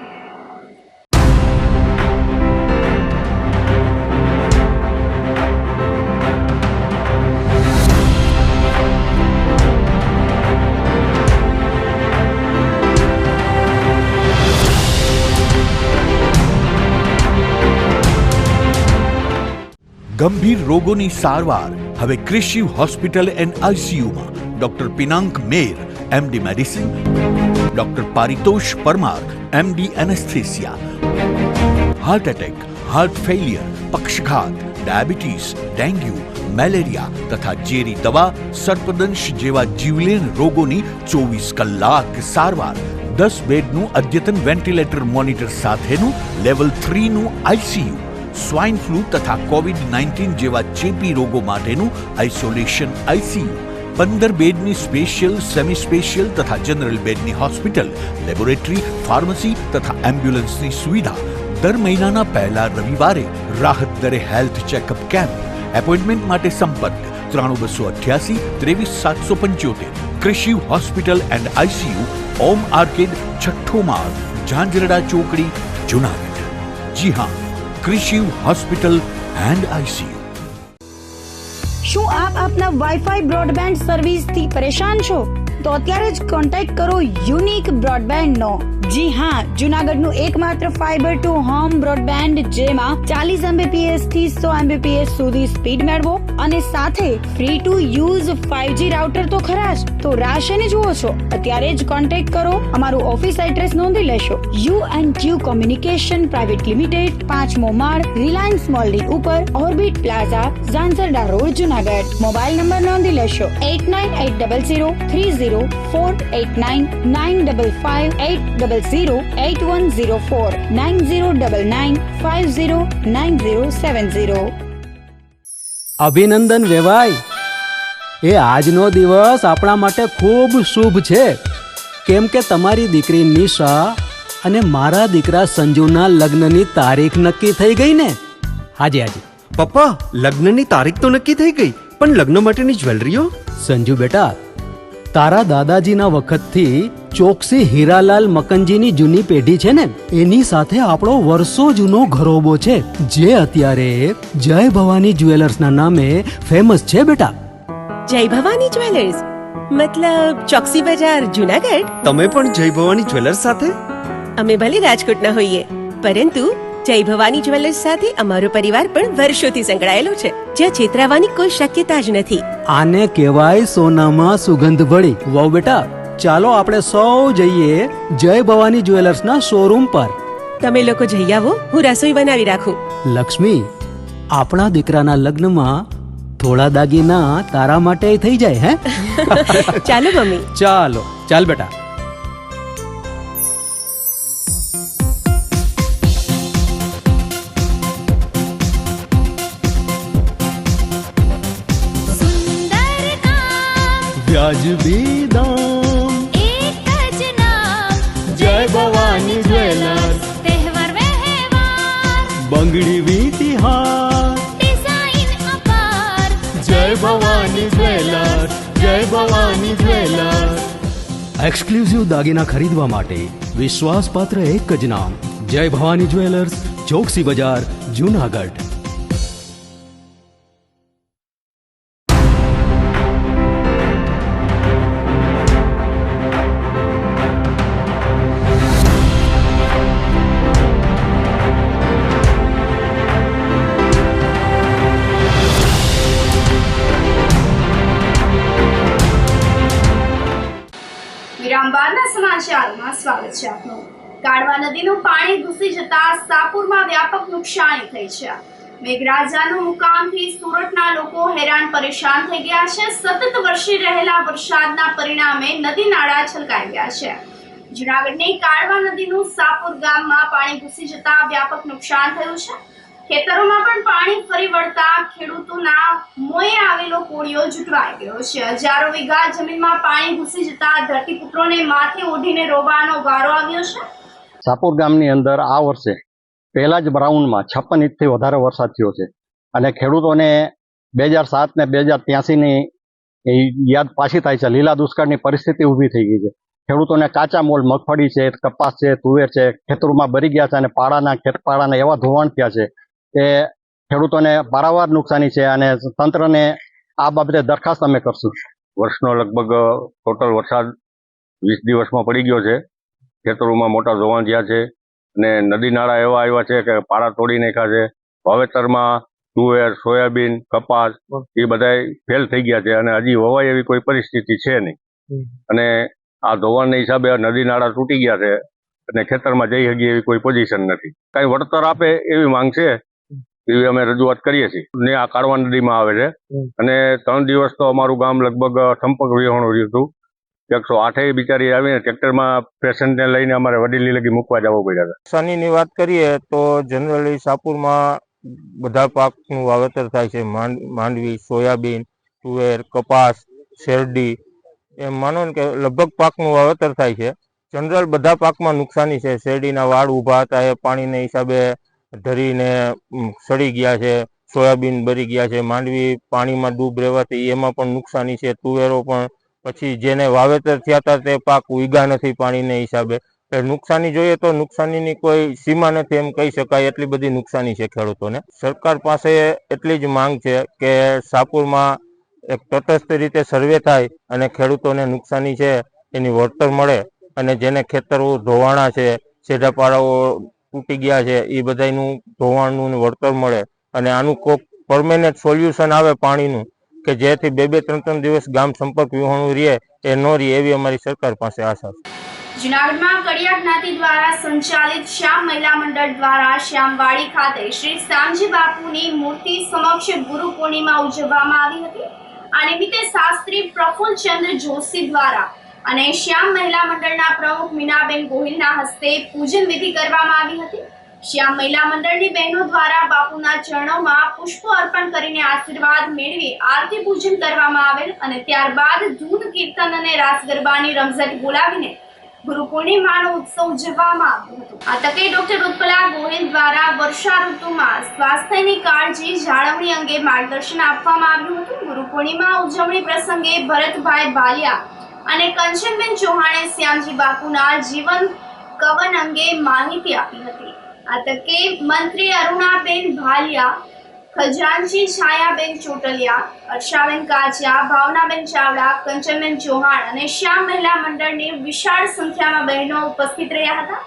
ગંભીર રોગોની સારવાર હવે કૃષિ હોસ્પિટલ એન્ડ આઈસીયુમાં doctor Pinank Mer MD medicine, doctor Paritosh Parmar MD anaesthesia, heart attack, heart failure, પક્ષઘાત, ડાયાબિટીસ, ડેન્ગ્યુ, મેલેરિયા તથા ઝેરી દવા, સર્પદંશ જેવા જીવલેણ રોગોની 24 કલાક સારવાર, 10 બેડનું અદ્યતન વેન્ટિલેટર મોનિટર સાથેનું લેવલ 3નું આઈસીયુ, સ્વાઇન ફ્લૂ તથા કોવિડ-19 જેવા ચેપી રોગો માટેનું આઇસોલેશન આઈસીયુ, 15 બેડની સ્પેશિયલ, સેમી સ્પેશિયલ તથા જનરલ બેડની હોસ્પિટલ, લેબોરેટરી, ફાર્મસી તથા એમ્બ્યુલન્સની સુવિધા, દર મહિનાના પહેલા રવિવારે રાહત દરે હેલ્થ ચેકઅપ કેમ્પ. એપોઇન્ટમેન્ટ માટે સંપર્ક 9288 23775. કૃષિ hospital and ICU, Om arcade, છઠ્ઠો માળ, ઝાંઝરડા ચોકડી, જુનાગઢ. જી હા, કૃષિ હોસ્પિટલ એન્ડ આઈસીયુ. શું આપ આપના વાઈફાઈ બ્રોડબેન્ડ સર્વિસથી પરેશાન છો? તો અત્યારે જ કોન્ટેક્ટ કરો યુનિક બ્રોડબેન્ડ નો. જી હા, જુનાગઢનું એકમાત્ર ફાઈબર ટુ હોમ બ્રોડબેન્ડ જેમાં 40 Mbps થી 100 Mbps સુધી સ્પીડ મેળવો અને સાથે free to use 5G router તો ખરા જ. તો રાહ શેની જુઓ છો? અત્યારે જ કોન્ટેક્ટ કરો. અમારું ઓફિસ એડ્રેસ નોંધી લેશો. U&Q કોમ્યુનિકેશન પ્રાઇવેટ લિમિટેડ, 5મો માળ, રિલાયન્સ મોલની ઉપર, orbit plaza, Zanzarda road, Junagadh. Mobile number નોંધી લેશો 89800304899558008104 9099509070. અભિનંદન વેવાય. એ આજનો દિવસ આપણા માટે ખૂબ શુભ છે, કેમ કે તમારી દીકરી નિશા અને મારા દીકરા સંજુના લગ્નની તારીખ નક્કી થઈ ગઈ ને. હાજી હાજી પપ્પા, લગ્નની તારીખ તો નક્કી થઈ ગઈ, પણ લગ્ન માટેની જ્વેલરીઓ? સંજુ બેટા, તારા દાદાજીના વખતથી ચોકસી હીરાલાલ મકનજીની જૂની પેઢી છે ને, એની સાથે આપણો વર્ષો જૂનો ઘરોબો છે, જે અત્યારે જય ભવાની જ્વેલર્સના નામે ફેમસ છે બેટા. જય ભવાની જ્વેલર્સ મતલબ ચોકસી બજાર જુનાગઢ? તમે પણ જય ભવાની જ્વેલર્સ સાથે? અમે ભલે રાજકોટના હોઈએ, પરંતુ જય ભવાની જ્વેલર્સ સાથે અમારો પરિવાર પણ વર્ષોથી સંકળાયેલો છે, જ્યાં છેતરાવાની કોઈ શક્યતા જ નથી. આને કહેવાય સોનામાં સુગંધ ભળી. વહુ બેટા, ચાલો આપણે સૌ જઈએ જય ભવાની જ્વેલર્સના શોરૂમ પર. તમે લોકો જઈ આવો, હું રસોઈ બનાવી રાખું. લક્ષ્મી, આપણા દીકરાના લગ્નમાં થોડા દાગીના તારા માટે થઈ જાય હે? ચાલો મમ્મી. ચાલો, ચાલ બેટા. સુંદર કામ વ્યાજબી દામ, એક જ નામ જય ભવાની જ્વેલર્સ. તહેવાર વ્યવહાર બંગડી વીંટી હાર, ડિઝાઇન અપાર જય ભવાની જ્વેલર્સ, જય ભવાની જ્વેલર્સ. એક્સક્લુઝિવ દાગીના ખરીદવા માટે વિશ્વાસપાત્ર એક જ નામ, જય ભવાની જ્વેલર્સ, ચોકસી બજાર, જુનાગઢ. વિરામ બાદના સમાચારોમાં સ્વાગત છે આપનું. કાળવા નદીનું પાણી ઘૂસી જતા સાપુરમાં વ્યાપક નુકસાની થઈ છે. મેઘરાજાનું મુકામથી સુરતના લોકો હેરાન પરેશાન થઈ ગયા છે. સતત વરસી રહેલા વરસાદના પરિણામે નદી નાળા છલકાઈ ગયા છે. જૂનાગઢની કાળવા નદીનું સાપુર ગામમાં પાણી ઘૂસી જતા વ્યાપક નુકસાન થયું છે. ખેતરોમાં પણ પાણી ફરી વળતા ખેડૂતોના મોંએ આવેલો કોળિયો જુટવાઈ ગયો છે. હજારો વીઘા જમીનમાં પાણી ઘૂસી જતા ધરતીપુત્રોને માથે ઓઢીને રોવાનો વારો આવ્યો છે. સાપુર ગામની અંદર આ વર્ષે પહેલા જ રાઉન્ડમાં 56 ઇંચથી વધારે વરસાદ થયો છે અને ખેડૂતોને 2007 ને 2083ની યાદ પાછી થાય છે. લીલા દુષ્કાળની પરિસ્થિતિ ઊભી થઈ ગઈ છે. ખેડૂતોને કાચા મોલ મગફળી છે, કપાસ છે, તુવેર છે, ખેતરોમાં બરી ગયા છે અને ખેતપાળાના એવા ધોવાણ થયા છે કે ખેડૂતોને પારાવાર નુકસાની છે અને તંત્રને આ બાબતે દરખાસ્ત અમે કરશું. વર્ષનો લગભગ ટોટલ વરસાદ 20 દિવસમાં પડી ગયો છે. ખેતરોમાં મોટા ધોવાણ થયા છે અને નદી નાળા એવા આવ્યા છે કે પાળા તોડી નાખ્યા છે. વાવેતરમાં તુવેર, સોયાબીન, કપાસ એ બધા ફેલ થઈ ગયા છે અને હજી વવાય એવી કોઈ પરિસ્થિતિ છે નહીં. અને આ ધોવાણના હિસાબે નદી નાળા તૂટી ગયા છે અને ખેતરમાં જઈ શકીએ એવી કોઈ પોઝિશન નથી. કઈ વળતર આપે એવી માંગ છે, એવી અમે રજૂઆત કરીએ છીએ. ને આ કાળવા નદીમાં આવે છે અને 3 દિવસ તો અમારું ગામ લગભગ સંપર્ક વિહોણું રહ્યું હતું. 108 બિચારી આવીને ટ્રેક્ટરમાં પેશન્ટને લઈને અમારે વડીલી લગી મૂકવા જવું પડ્યા હતા. નુકસાનીની વાત કરીએ તો જનરલી સાપુરમાં બધા પાકનું વાવેતર થાય છે. માંડવી, સોયાબીન, તુવેર, કપાસ, શેરડી, એમ માનો ને કે લગભગ પાકનું વાવેતર થાય છે. જનરલ બધા પાકમાં નુકસાની છે. શેરડીના વાડ ઊભા હતા એ પાણીના હિસાબે ધરીને સડી ગયા છે. સોયાબીન બરી ગયા છે. માંડવી પાણીમાં ડૂબ રહેવાથી એમાં પણ નુકસાની છે. તુવેરો પણ પછી જેને વાવેતર થયા હતા તે પાક ઉગ્યા નથી પાણીના હિસાબે. નુકસાની જોઈએ તો નુકસાનીની કોઈ સીમા નથી એમ કહી શકાય, એટલી બધી નુકસાની છે ખેડૂતોને. સરકાર પાસે એટલી જ માંગ છે કે સાપુરમાં એક તટસ્થ રીતે સર્વે થાય અને ખેડૂતોને નુકસાની છે એની વળતર મળે અને જેને ખેતરો ધોવાણા છે, છેડાપાડાઓ તૂટી ગયા છે, એ બધાનું ધોવાણનું વળતર મળે અને આનું કોઈક પરમેનન્ટ સોલ્યુશન આવે પાણીનું કે જેથી 2-3 દિવસ ગામ સંપર્ક વિહોણું રહે એ ન રહે એવી અમારી સરકાર પાસે આશા છે. જૂનાગઢમાં કડિયા જ્ઞાતિ દ્વારા સંચાલિત શ્યામ મહિલા મંડળ દ્વારા શ્યામવાડી ખાતે શ્રી શ્યામજી બાપુની મૂર્તિ સમક્ષ ગુરુ પૂર્ણિમા ઉજવવામાં આવી હતી. આ નિમિત્તે શાસ્ત્રી પ્રફુલ્લચંદ્ર જોશી દ્વારા અને શ્યામ મહિલા મંડળના પ્રમુખ મીનાબેન ગોહિલના હસ્તે પૂજન વિધિ કરવામાં આવી હતી. શ્યામ મહિલા મંડળની બહેનો દ્વારા બાપુના ચરણોમાં પુષ્પો અર્પણ કરીને આશીર્વાદ મેળવી આરતી પૂજન કરવામાં આવેલ અને ત્યારબાદ ધૂન કીર્તન અને રાસ ગરબાની રમઝટ બોલાવીને ગુરુ પૂર્ણિમાનો ઉત્સવ ઉજવવામાં આવ્યો હતો. આ તકે ડોક્ટર ઉત્પલા ગોહિલ દ્વારા વર્ષા ઋતુમાં સ્વાસ્થ્યની કાળજી જાળવણી અંગે માર્ગદર્શન આપવામાં આવ્યું હતું. ગુરુ પૂર્ણિમા ઉજવણી પ્રસંગે ભરતભાઈ ભાલિયા અને કંચનબેન ચૌહાણે શ્યામજી બાપુના જીવન કવન અંગે માહિતી આપી હતી. આ તકે મંત્રી અરુણાબેન ભાલિયા, ખજાનચી છાયાબેન ચોટલિયા, હર્ષાબેન કાચિયા, ભાવનાબેન ચાવડા, કંચનબેન ચૌહાણ અને શ્યામ મહિલા મંડળની વિશાળ સંખ્યામાં બહેનો ઉપસ્થિત રહ્યા હતા.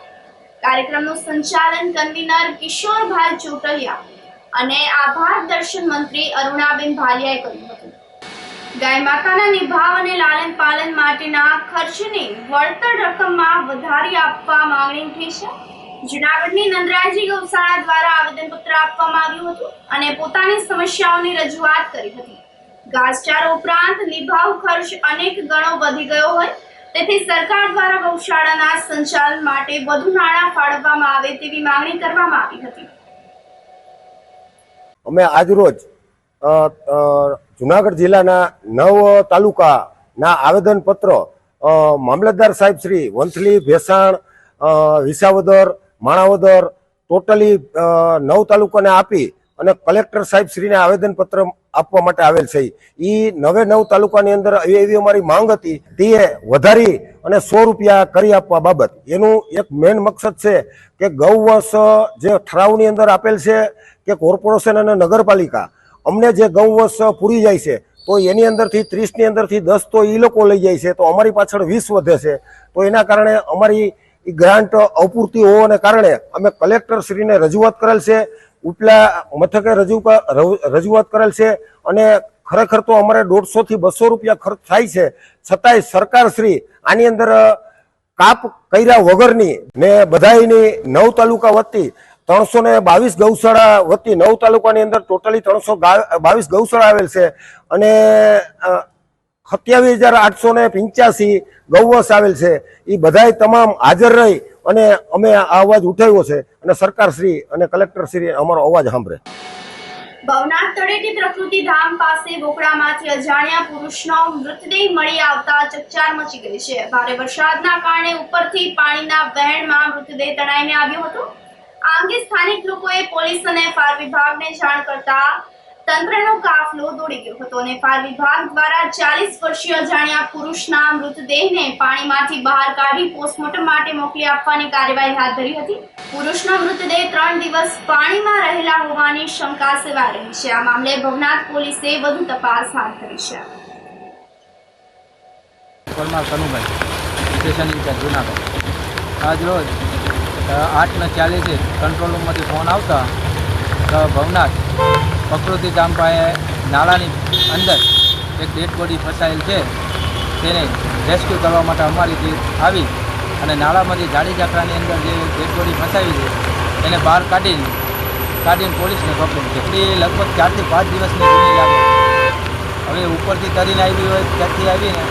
કાર્યક્રમનું સંચાલન કન્વીનર કિશોરભાઈ ચોટલિયા અને આભાર દર્શન મંત્રી અરુણાબેન ભાલિયાએ કર્યું હતું. ગાય માતાના નિભાવ અને લાલન પાલન માટેના ખર્ચને વળતર રકમમાં વધારી આપવા માંગણી ઉઠી છે. જૂનાગઢની નંદરાયજી ગૌશાળા દ્વારા આવેદનપત્ર આપવામાં આવ્યું હતું અને પોતાની સમસ્યાઓની રજૂઆત કરી હતી. ઘાસચારો ઉપરાંત નિભાવ ખર્ચ અનેક ગણો વધી ગયો હોય, તેથી સરકાર દ્વારા ગૌશાળાના સંચાલન માટે વધુ નાણાં ફાળવવામાં આવે તેવી માંગણી કરવામાં આવી હતી. અમે આજરોજ જુનાગઢ જિલ્લાના 9 તાલુકાના આવેદનપત્ર મામલતદાર સાહેબ શ્રી વંથલી, ભેસાણ, વિસાવદર, માણાવદર ટોટલી 9 તાલુકાને આપી અને કલેક્ટર સાહેબ શ્રીને આવેદનપત્ર આપવા માટે આવેલ છે. એ 9 તાલુકાની અંદર એવી અમારી માંગ હતી તે વધારી અને 100 રૂપિયા કરી આપવા બાબત. એનું એક મેઇન મકસદ છે કે ગૌવંશ જે ઠરાવની અંદર આપેલ છે કે કોર્પોરેશન અને નગરપાલિકા અમને જે ગૌવંશ પૂરી જાય છે તો એની અંદરથી 30ની અંદરથી 10 તો એ લોકો લઈ જાય છે, તો અમારી પાછળ 20 વધે છે. તો એના કારણે અમારી ગ્રાન્ટ અપૂરતી હોવાને કારણે અમે કલેક્ટર શ્રીને રજૂઆત કરેલ છે, ઉપલા મથકે રજૂઆત કરેલ છે અને ખરેખર તો અમારે 150 થી 200 રૂપિયા ખર્ચ થાય છે. છતાંય સરકાર શ્રી આની અંદર કાપ કર્યા વગરની ને બધાયની 9 તાલુકા વતી 322 ગૌશાળા વતી 9 તાલુકાની અંદર ટોટલી 322 ગૌશાળા આવેલ છે અને 27,885 ગૌવંશ આવેલ છે. એ બધાય તમામ હાજર રહી અને અમે આ અવાજ ઉઠાવ્યો છે અને સરકાર શ્રી અને કલેક્ટર શ્રી અમારો અવાજ સાંભળે. ભવનાથ તળેટી પ્રકૃતિ ધામ પાસે બોકડામાંથી અજાણ્યા પુરુષનો મૃતદેહ મળી આવતા ચકચાર મચી ગઈ છે. ભારે વરસાદના કારણે ઉપરથી પાણીના વહેણમાં મૃતદેહ તણાઈને આવ્યો હતો. આ અંગે સ્થાનિક લોકોએ પોલીસ અને ફાયર વિભાગને જાણ કરતા તંત્રનો કાફલો દોડી ગયો હતો અને ફાયર વિભાગ દ્વારા 40 વર્ષીય અજાણ્યા પુરુષના મૃતદેહને પાણીમાંથી બહાર કાઢી પોસ્ટમોર્ટમ માટે મોકલી આપવાની કાર્યવાહી હાથ ધરી હતી. પુરુષનો મૃતદેહ 3 દિવસ પાણીમાં રહેલા હોવાની શંકા સેવાઈ રહી છે. આ મામલે ભવનાથ પોલીસે વધુ તપાસ હાથ ધરી છે. Parmar Kanubhai, station in charge Junagadh. આજ રોજ 8:40 કંટ્રોલ રૂમમાંથી ફોન આવતા ભવનાથ પ્રકૃતિ ધામ પાસે નાળાની અંદર એક ડેડ બોડી ફસાયેલ છે, તેને રેસ્ક્યુ કરવા માટે અમારી ટીમ આવી અને નાળામાંથી જાડી ઝાકરાની અંદર જે ડેડ બોડી ફસાવી છે એને બહાર કાઢીને પોલીસને સોંપેલી છે. એ લગભગ 4 થી 5 દિવસની જૂની લાગે. હવે ઉપરથી તરીને આવી હોય ત્યાંથી આવીને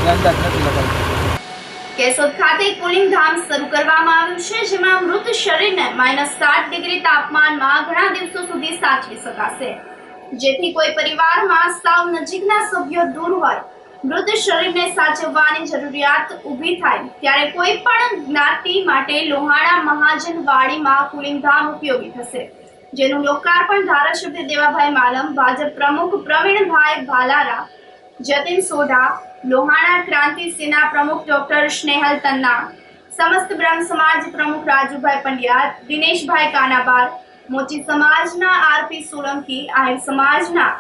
એ અંદાજ નથી લગાવી. કેશોદ ખાતે કુલિંગ ધામ શરૂ કરવામાં આવ્યું છે, જેમાં મૃત શરીરને -7 ડિગ્રી તાપમાનમાં ઘણા દિવસો સુધી સાચવી શકાશે, જેથી કોઈ પરિવારમાં સાવ નજીકના સભ્યો દૂર હોય, મૃત શરીરને સાચવવાની જરૂરિયાત ઊભી થાય ત્યારે કોઈ પણ જ્ઞાતિ માટે લોહાણા મહાજન વાડીમાં કુલિંગ ધામ ઉપયોગી થશે, જેનું લોકાર્પણ ધારાસભ્ય દેવાભાઈ માલમ, ભાજપ પ્રમુખ પ્રવીણભાઈ ભાલારા, જતીન સોઢા, લોહાણા ક્રાંતિ સેના પ્રમુખ ડોક્ટર સ્નેહલ તન્ના, સમસ્ત બ્રહ્મ સમાજ પ્રમુખ રાજુભાઈ પંડ્યા, દિનેશભાઈ કાનાબાર, મોચી સમાજના આરપી સોલંકી, આહિર સમાજના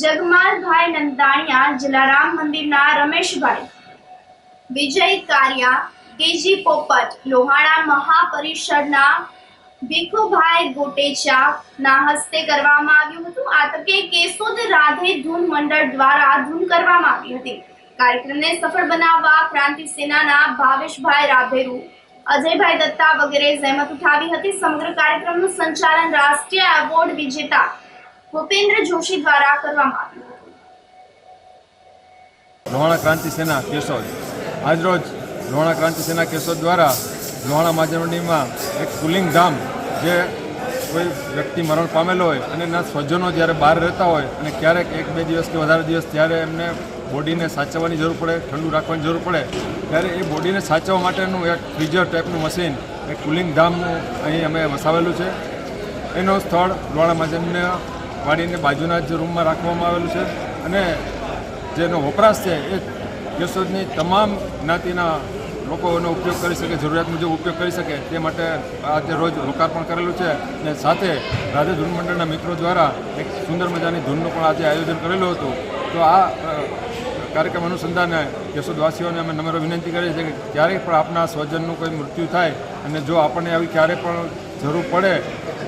જગમાલભાઈ નંદાણીયા, જલારામ મંદિરના રમેશભાઈ, વિજય કારિયા, કેજી પોપટ, લોહાણા મહાપરિષદના ભીખુભાઈ ગોટેચાના હસ્તે કરવામાં આવ્યું હતું. આ તકે કેશોદ રાધે ધૂન મંડળ દ્વારા ધૂન કરવામાં આવી હતી. કાર્યક્રમને સફળ બનાવવા ક્રાંતિ સેનાના ભાવેશભાઈ રાભેરુ, અજયભાઈ દત્તા વગેરે જહેમત ઉઠાવી હતી. સમગ્ર કાર્યક્રમનું સંચાલન રાષ્ટ્રીય એવોર્ડ વિજેતા ભૂપેન્દ્ર જોશી દ્વારા કરવામાં આવ્યું હતું. લોહાણા ક્રાંતિ સેના કેશોદ. આજરોજ લોહાણા ક્રાંતિ સેના કેશોદ દ્વારા લોહાણા માજરવડીમાં એક કુલિંગ ધામ, જે કોઈ વ્યક્તિ મરણ પામેલો હોય અને એના સ્વજનો જ્યારે બહાર રહેતા હોય અને ક્યારેક 1-2 દિવસ કે વધારે દિવસ ત્યારે એમને બોડીને સાચવવાની જરૂર પડે, ઠંડુ રાખવાની જરૂર પડે, ત્યારે એ બોડીને સાચવવા માટેનું એક ફ્રીઝર ટાઈપનું મશીન, એક કુલિંગ ધામનું અહીં અમે વસાવેલું છે. એનું સ્થળ લોહાણા માજરના વાડીને બાજુના જ રૂમમાં રાખવામાં આવેલું છે અને જેનો વપરાશ છે એ કેશોદની તમામ જ્ઞાતિના લોકો એનો ઉપયોગ કરી શકે, જરૂરિયાત મુજબ ઉપયોગ કરી શકે તે માટે આજે રોજ લોકાર્પણ કરેલું છે. અને સાથે રાધે ધૂન મંડળના મિત્રો દ્વારા એક સુંદર મજાની ધૂનનું પણ આજે આયોજન કરેલું હતું. તો આ કાર્યક્રમ અનુસંધાને કેશોદવાસીઓને અમે નમ્ર વિનંતી કરીએ છીએ કે ક્યારેય પણ આપણા સ્વજનનું કોઈ મૃત્યુ થાય અને જો આપણને આવી ક્યારેય પણ જરૂર પડે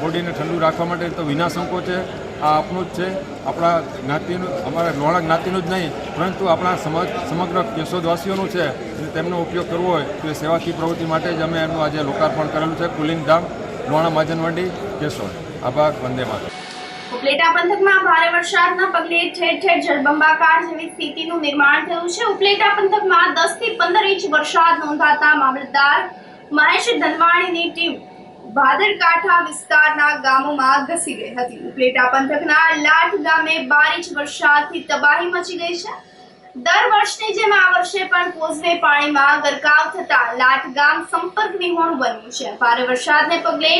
બોડીને ઠંડુ રાખવા માટે તો વિના સંકોચે આ આપણું જ છે, આપણા જ્ઞાતિનું, અમારા લોહાણા જ્ઞાતિનું જ નહીં પરંતુ આપણા સમગ્ર કેશોદવાસીઓનું છે. અને તેમનો ઉપયોગ કરવો હોય તો એ સેવાકી પ્રવૃત્તિ માટે જ અમે એમનું આજે લોકાર્પણ કરેલું છે. કુલિંગ ધામ, લોહાણા મહાજનવંડી, કેશોદ. આભાર. વંદે માતરમ. ઉપલેટા પંથકમાં ભારે વરસાદના પગલે ઠેર ઠેર જળબંબાકાર જેવી સ્થિતિનું નિર્માણ થયું છે. ઉપલેટા પંથકમાં 10 થી 15 ઇંચ વરસાદ નોંધાતા મામલતદાર મહેશ ધનવાણીની ટીમ ભાદરકાંઠા વિસ્તારના ગામોમાં ઘસી ગઈ હતી. ઉપલેટા પંથકના લાઠ ગામે 12 ઇંચ વરસાદથી તબાહી મચી ગઈ છે. દર વર્ષની જેમ આ વર્ષે પણ કોઝવે પાણીમાં ગરકાવ થતા લાઠ ગામ સંપર્ક વિહોણું બન્યું છે. ભારે વરસાદને પગલે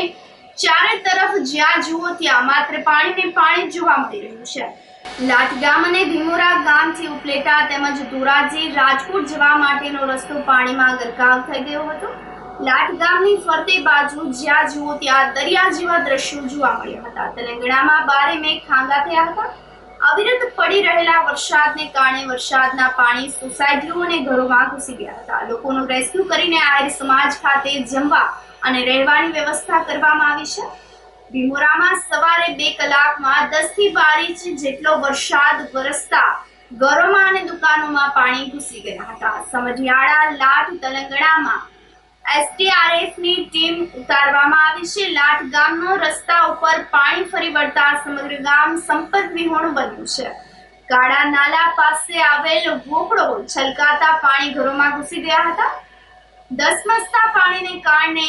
ચારે તરફ જ્યાં જુઓ ત્યાં માત્ર પાણી જોવા મળી રહ્યું છે. લાઠ ગામ અને ભીમોરા ગામથી ઉપલેટા તેમજ ધોરાજી રાજકોટ જવા માટેનો રસ્તો પાણીમાં ગરકાવ થઈ ગયો હતો. લાઠ ગામની ફરતે બાજુ જ્યાં જુઓ ત્યાં દરિયા જેવા દ્રશ્યો જોવા મળ્યા હતા. તેલંગાણામાં ભારે મેઘ ખાંગા થયા હતા. અવિરત પડી રહેલા વરસાદને કારણે વરસાદના પાણી સોસાયટીઓ અને ઘરોમાં ઘૂસી ગયા હતા. લોકોનું રેસ્ક્યુ કરીને આહિર સમાજ ખાતે જમવા અને રહેવાની વ્યવસ્થા કરવામાં આવી છે. ભીમોરામાં સવારે 2 કલાકમાં 10 થી 12 ઇંચ જેટલો વરસાદ વરસતા ઘરોમાં અને દુકાનોમાં પાણી ઘૂસી ગયા હતા. સમઢિયાળા, લાઠ, તેલંગાણામાં SDRFની ટીમ ઉતારવામાં આવી છે. લાઠ ગામનો રસ્તા ઉપર પાણી ફરી વળતા સમગ્ર ગામ સંપર્ક વિહોણું બન્યું છે. કાળા નાલા પાસે આવેલ વોકળો છલકાતા પાણી ઘરોમાં ઘૂસી ગયા હતા. ધસમસતા પાણીને કારણે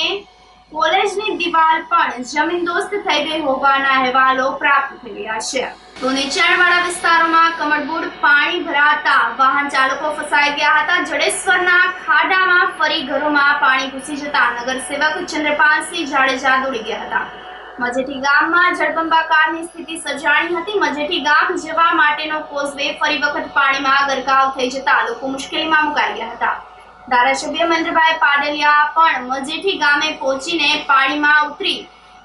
કોલેજની દિવાલ પણ જમીનદોસ્ત થઈ ગઈ હોવાના અહેવાલો પ્રાપ્ત થઈ રહ્યા છે. તો નીચાણવાળા વિસ્તારોમાં કમળબૂડ પાણી ભરાતા વાહન ચાલકો ફસાઈ ગયા હતા. જડેશ્વરના ખાડામાં ફરી ઘરોમાં પાણી ઘૂસી જતા નગરસેવક ચંદ્રપાલસિંહ જાડેજા દોડી ગયા હતા. મજેઠી ગામમાં જળબંબાકારની સ્થિતિ સર્જાણી હતી. મજેઠી ગામ જવા માટેનો કોઝવે ફરી વખત પાણીમાં ગરકાવ થઈ જતા લોકો મુશ્કેલીમાં મુકાઈ ગયા હતા. ધારાસભ્ય મહેન્દ્રભાઈ પાડલિયા પણ મજેઠી ગામે પહોંચીને પાણીમાં ઉતરી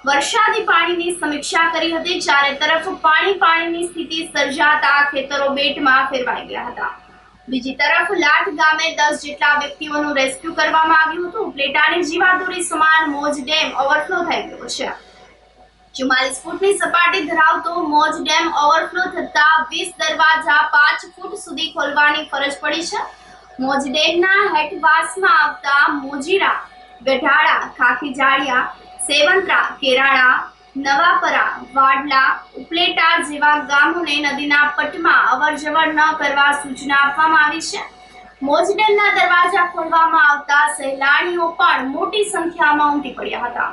વરસાદી પાણીની સમીક્ષા કરી હતી. ચારે તરફ પાણીની સ્થિતિ સર્જાતા ખેતરો બેટમાં ફેરવાઈ ગયા હતા. બીજી તરફ લાઠ ગામે 10 જેટલા વ્યક્તિઓનું રેસ્ક્યુ કરવામાં આવ્યું હતું. ઉપલેટાની જીવાદોરી સમાન મોજ ડેમ ઓવરફ્લો થઈ ગયો છે. 44 ફૂટની સપાટી ધરાવતો મોજ ડેમ ઓવરફ્લો થતા 20 દરવાજા 5 ફૂટ સુધી ખોલવાની ફરજ પડી છે. મોજ ડેમના હેઠવાસમાં આવતા મોજીરા, ગઢાળા, ખાખીજાળિયા, સેવંત્રા, કેરાળા, નવાપરા, વાડલા, ઉપલેટા જેવા ગામોને નદીના પટમાં અવરજવર ન કરવા સૂચના આપવામાં આવી છે. મોજ ડેમના દરવાજા ખોલવામાં આવતા સહેલાણીઓ પણ મોટી સંખ્યામાં ઉમટી પડ્યા હતા.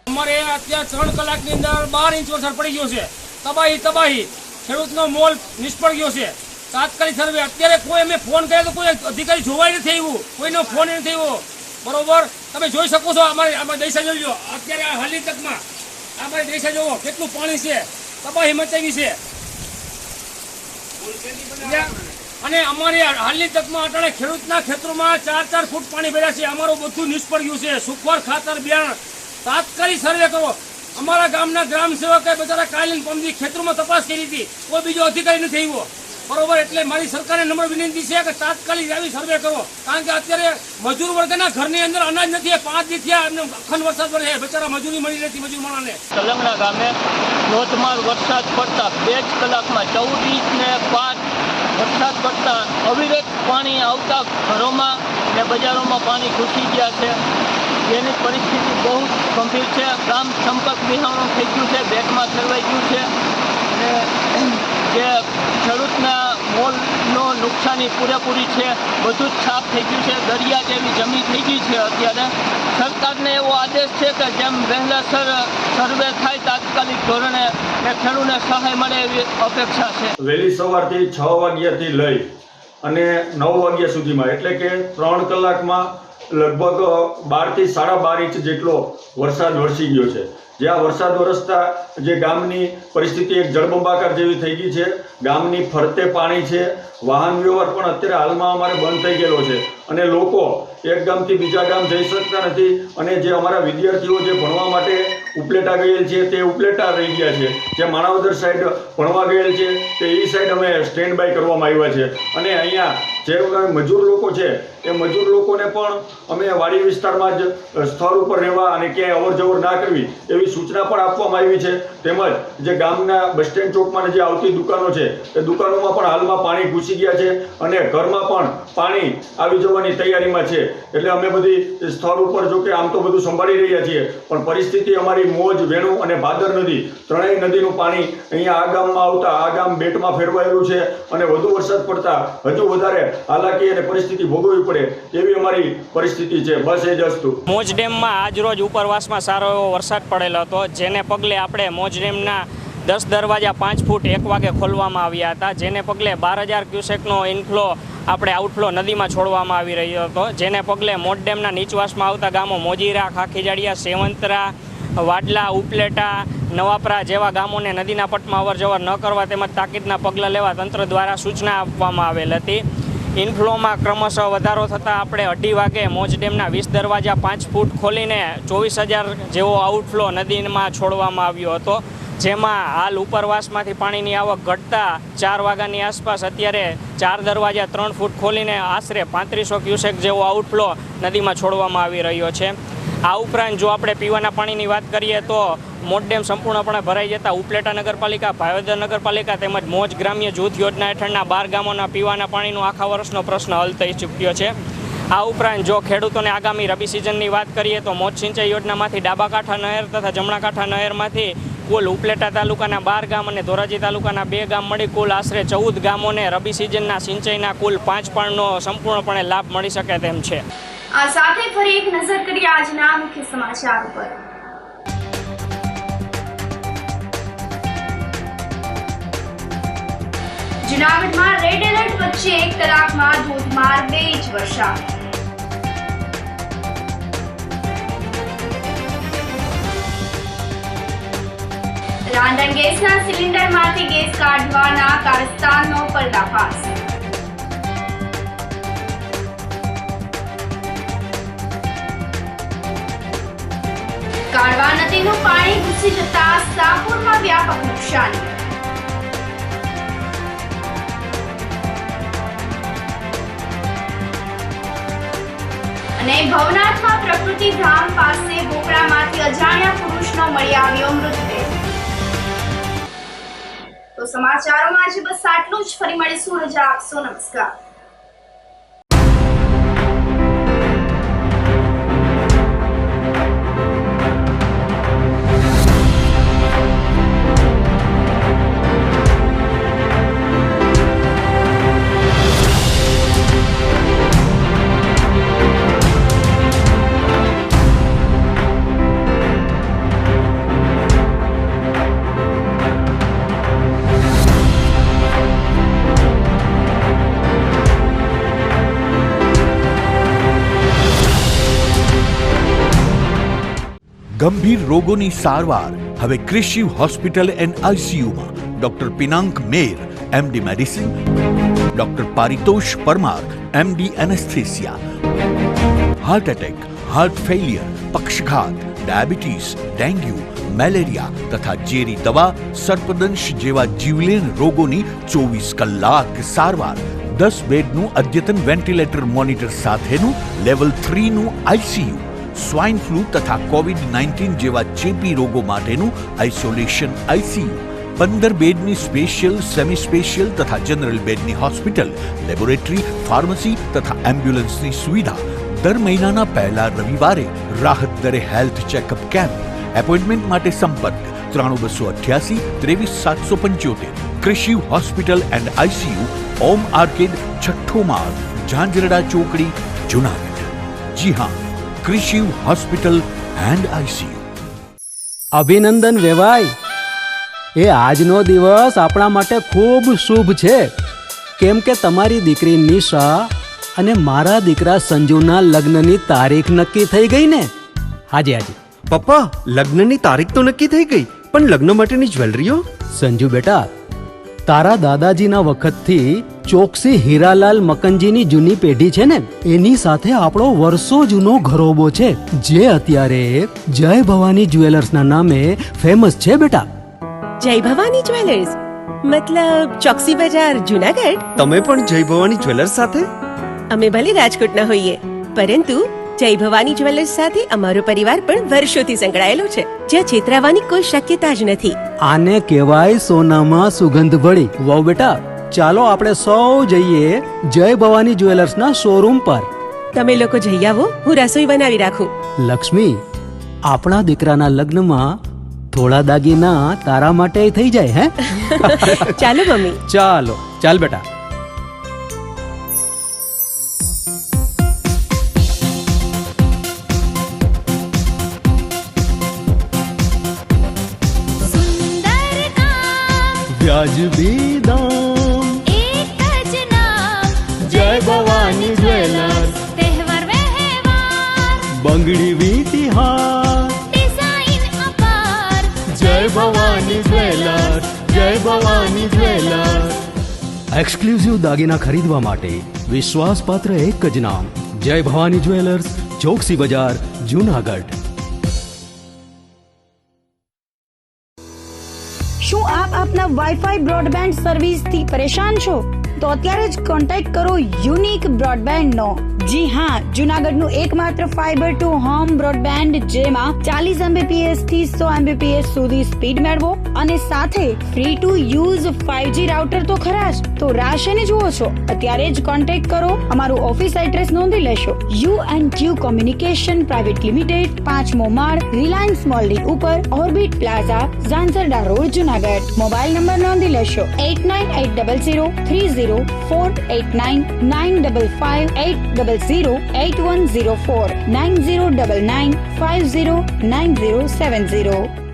અમારે અત્યારે 3 કલાકની અંદર 12 ઇંચ વરસાદ પડી ગયો છે. તબાહી ખેડૂતનો મોલ નિષ્ફળ ગયો છે. તાત્કાલિક સર્વે અત્યારે કોઈ અમે ફોન કર્યો તો કોઈ અધિકારી જોવાય નથી આવ્યું, કોઈનો ફોન નથી આવ્યો. બરોબર, તમે જોઈ શકો છો. અમારે દેશા જોઈ લો અત્યારે આ હાલની તકમાં અમારે દેશા જોવો કેટલું પાણી છે, તબાહી મચાવી છે. અને અમારી હાલની તકમાં અટાણે ખેડૂતના ખેતરોમાં 4-4 ફૂટ પાણી ભર્યા છે. અમારું બધું નિષ્ફળ ગયું છે. સુખવાર ખાતર બિયારણ તાત્કાલિક સર્વે કરો. અમારા ગામના ગ્રામ સેવકે બધા કાલીન પમદી ખેતરોમાં તપાસ કરી હતી, કોઈ બીજો અધિકારી નથી આવ્યો. બરોબર, એટલે મારી સરકારને નમ્ર વિનંતી છે કે તાત્કાલિક આવી સર્વે કરો. કારણ કે અત્યારે મજૂર વર્ગના ઘરની અંદર અનાજ નથી. 5 દી થયા એમને અખંડ વરસાદ પડે, બચારા મજૂરી મળી નથી મજૂર માણસને. તલંગણા ગામે ધોધમાર વરસાદ પડતા 2 જ કલાકમાં 14 ઇંચ ને 5 વરસાદ પડતા અવિરત પાણી આવતા ઘરોમાં ને બજારોમાં પાણી ઘૂસી ગયા છે. જેની પરિસ્થિતિ બહુ ગંભીર છે. ગામ સંપર્ક વિહોણું થઈ ગયું છે, બેટમાં ફેરવાઈ ગયું છે. અને જે ખેડૂતના મોલનો નુકસાની પૂરેપૂરી છે, બધું જ સાફ થઈ ગયું છે. દરિયા જેવી જમીન થઈ ગઈ છે. અત્યારે સરકારને એવો આદેશ છે કે જેમ વહેલાસર સર્વે થાય તાત્કાલિક ધોરણે એ ખેડૂતને સહાય મળે એવી અપેક્ષા છે. વહેલી સવારથી 6 વાગ્યાથી લઈ અને 9 વાગ્યા સુધીમાં એટલે કે 3 કલાકમાં લગભગ 12 થી 12.5 ઇંચ જેટલો વરસાદ વરસી ગયો છે. જે આ વરસાદ વરસતા જે ગામની પરિસ્થિતિ એક જળબંબાકાર જેવી થઈ ગઈ છે. ગામની ફરતે પાણી છે. વાહન વ્યવહાર પણ અત્યારે હાલમાં અમારે બંધ થઈ ગયેલો છે અને લોકો એક ગામથી બીજા ગામ જઈ શકતા નથી અને જે અમારા વિદ્યાર્થીઓ જે ભણવા માટે ઉપલેટા ગયેલ છે તે ઉપલેટા રહી ગયા છે. જે માણાવદર સાઈડ ભણવા ગયેલ છે તે એ સાઈડ અમે સ્ટેન્ડ બાય કરવામાં આવ્યા છે અને અહીંયા જે મજૂર લોકો છે એ મજૂર લોકોને પણ અમે વાડી વિસ્તારમાં જ સ્થળ ઉપર રહેવા અને ક્યાંય અવર જવર ના કરવી એવી સૂચના પણ આપવામાં આવી છે. તેમજ જે ગામના બસ સ્ટેન્ડ ચોકમાં જે આવતી દુકાનો છે એ દુકાનોમાં પણ હાલમાં પાણી ઘૂસી ગયા છે અને ઘરમાં પણ પાણી આવી જવાની તૈયારીમાં છે. એટલે અમે બધી સ્થળ ઉપર જો કે આમ તો બધું સંભાળી રહ્યા છીએ પણ પરિસ્થિતિ અમારી મોજ, વેણુ અને ભાદર નદી ત્રણેય નદીનું પાણી અહીંયા આ ગામમાં આવતા આ ગામ બેટમાં ફેરવાયેલું છે અને વધુ વરસાદ પડતા હજુ વધારે હાલાકી અને પરિસ્થિતિ ભોગવવી પડે એવી અમારી પરિસ્થિતિ છે. બસ એ જ વસ્તુ. મોજ ડેમમાં આજરોજ ઉપરવાસમાં સારો એવો વરસાદ પડેલો હતો, જેને પગલે આપણે મોજ ડેમના 10 દરવાજા 5 ફૂટ 1 વાગે ખોલવામાં આવ્યા હતા, જેને પગલે 12,000 ક્યુસેકનો ઇનફ્લો આપણે આઉટફ્લો નદીમાં છોડવામાં આવી રહ્યો હતો. જેને પગલે મોજ ડેમના નીચવાસમાં આવતા ગામો મોજીરા, ખાખીજાડિયા, સેવંતરા, વાડલા, ઉપલેટા, નવાપરા જેવા ગામોને નદીના પટમાં અવરજવર ન કરવા તેમજ તાકીદના પગલાં લેવા તંત્ર દ્વારા સૂચના આપવામાં આવેલ હતી. ઇનફ્લોમાં ક્રમશઃ વધારો થતાં આપણે 2:30 વાગે મોજ ડેમના 20 દરવાજા 5 ફૂટ ખોલીને 24,000 જેવો આઉટફ્લો નદીમાં છોડવામાં આવ્યો હતો. જેમાં હાલ ઉપરવાસમાંથી પાણીની આવક ઘટતા 4 વાગ્યાની આસપાસ અત્યારે 4 દરવાજા 3 ફૂટ ખોલીને આશરે 3500 ક્યુસેક જેવો આઉટફ્લો નદીમાં છોડવામાં આવી રહ્યો છે. આ ઉપરાંત જો આપણે પીવાના પાણીની વાત કરીએ તો મોજ ડેમ સંપૂર્ણપણે ભરાઈ જતા ઉપલેટા નગરપાલિકા, ભાવદર નગરપાલિકા તેમજ મોજ ગ્રામ્ય જૂથ યોજના હેઠળના 12 ગામોના પીવાના પાણીનો આખા વર્ષનો પ્રશ્ન હલ થઈ ચૂક્યો છે. આ ઉપરાંત જો ખેડૂતોને આગામી રબી સિઝનની વાત કરીએ તો મોજ સિંચાઈ યોજનામાંથી ડાબા કાંઠા નહેર તથા જમણા કાંઠા નહેરમાંથી કુલ ઉપલેટા તાલુકાના 12 ગામ અને ધોરાજી તાલુકાના 2 ગામ મળી કુલ આશરે 14 ગામોને રબી સિઝનના સિંચાઈના કુલ 5 પાણનો સંપૂર્ણપણે લાભ મળી શકે તેમ છે. આ સાથે ફરી એક નજર કરીએ આજના મુખ્ય સમાચાર પર. જૂનાગઢમાં રેડ એલર્ટ વચ્ચે 1 કલાકમાં ધોધમાર 2 ઇંચ વરસાદ. રાંધણ ગેસના સિલિન્ડરમાંથી ગેસ કાઢવાના કારસ્તાનનો પર્દાફાશ. કાળવા નદીનું પાણી ઘૂસી જતા સાપુરમાં વ્યાપક નુકસાની. અને ભવનાથમાં પ્રકૃતિ ધામ પાસે બોકડામાંથી અજાણ્યા પુરુષનો મળી આવ્યો મૃતદેહ. તો સમાચારોમાં આજે બસ આટલું જ. ફરી મળીશું. રજા આપશો. નમસ્કાર. ગંભીર રોગોની સારવાર હવે કૃષિ હોસ્પિટલ એન્ડ આઈસીયુમાં doctor Pinank Mer, MD medicine, doctor Paritosh Parmar, MD anaesthesia. Heart attack, heart failure, પક્ષઘાત, ડાયાબિટીસ, ડેન્ગ્યુ, મેલેરિયા તથા ઝેરી દવા, સર્પદંશ જેવા જીવલેણ રોગોની 24 કલાક સારવાર. 10 બેડનું અદ્યતન વેન્ટિલેટર મોનિટર સાથેનું લેવલ 3નું આઈસીયુ. સ્વાઇન ફ્લૂ તથા કોવિડ-19 જેવા ચેપી રોગો માટેનું આઇસોલેશન આઈસીયુ. 15 બેડની સ્પેશિયલ, સેમી સ્પેશિયલ તથા જનરલ બેડની હોસ્પિટલ, લેબોરેટરી, ફાર્મસી તથા એમ્બ્યુલન્સની સુવિધા. દર મહિનાના પહેલા રવિવારે રાહત દરે હેલ્થ ચેકઅપ કેમ્પ. એપોઇન્ટમેન્ટ માટે સંપર્ક 9288 23775. કૃષિ hospital and ICU, Om arcade, છઠ્ઠો માળ, ઝાંઝરડા ચોકડી, જૂનાગઢ. જી હા, કૃષિ હોસ્પિટલ એન્ડ આઈસીયુ. અભિનંદન વેવાઈ, એ આજનો દિવસ આપણા માટે ખૂબ શુભ છે, કેમ કે તમારી દીકરી નિશા અને મારા દીકરા સંજુના લગ્નની તારીખ નક્કી થઈ ગઈ ને. હાજી હાજી. પપ્પા લગ્નની તારીખ તો નક્કી થઈ ગઈ, પણ લગ્ન માટેની જ્વેલરીઓ? સંજુ બેટા, તારા દાદાજીના વખતથી ચોકસી હીરાલાલ મકનજીની જૂની પેઢી છે ને, એની સાથે આપણો વર્ષો જૂનો ઘરોબો છે, જે અત્યારે જય ભવાની જ્વેલર્સના નામે ફેમસ છે બેટા. જય ભવાની જ્વેલર્સ મતલબ ચોકસી બજાર જુનાગઢ? તમે પણ જય ભવાની જ્વેલર્સ સાથે? અમે ભલે રાજકોટના હોઈએ, પરંતુ જય ભવાની જ્વેલર્સ સાથે અમારો પરિવાર પણ વર્ષોથી સંકળાયેલો છે, જ્યાં છેતરાવાની કોઈ શક્યતા જ નથી. આને કહેવાય સોનામાં સુગંધ ભળી. વાવ બેટા, ચાલો આપણે સૌ જઈએ જય ભવાની જ્વેલર્સના શોરૂમ પર. તમે લોકો જઈ આવો, હું રસોઈ બનાવી રાખું. લક્ષ્મી, આપણા દીકરાના લગ્નમાં થોડા દાગીના તારા માટે થઈ જાય હે? ચાલો મમ્મી. ચાલો ચાલ બેટા. વ્યાજબી દામ, એક જ નામ, જય ભવાની જ્વેલર્સ. તહેવાર વ્યવહાર, બંગડી વીટી હાર, ડિઝાઇન અપાર, જય ભવાની જ્વેલર્સ, જય ભવાની જ્વેલર્સ. એક્સક્લુઝિવ દાગીના ખરીદવા માટે વિશ્વાસપાત્ર એક જ નામ, જય ભવાની જ્વેલર્સ, ચોકસી બજાર, જુનાગઢ. શું આપ આપના વાઈફાઈ બ્રોડબેન્ડ સર્વિસથી પરેશાન છો? તો અત્યારે જ કોન્ટેક્ટ કરો યુનિક બ્રોડબેન્ડ નો. જી હા, જુનાગઢનું એકમાત્ર ફાઈબર ટુ હોમ બ્રોડબેન્ડ, જેમાં 40 Mbps થી 100 Mbps સુધી સ્પીડ મેળવો અને સાથે free to use 5G router તો ખરા જ. તો રાહ શેની જુઓ છો? અત્યારે જ કોન્ટેક્ટ કરો. અમારું ઓફિસ એડ્રેસ નોંધી લેશો. U&Q કોમ્યુનિકેશન પ્રાઇવેટ લિમિટેડ, 5મો માળ, રિલાયન્સ મોલની ઉપર, orbit plaza, Zanzarda road, Junagadh. Mobile number નોંધી લેશો 8980030489 95580808104 9099509070.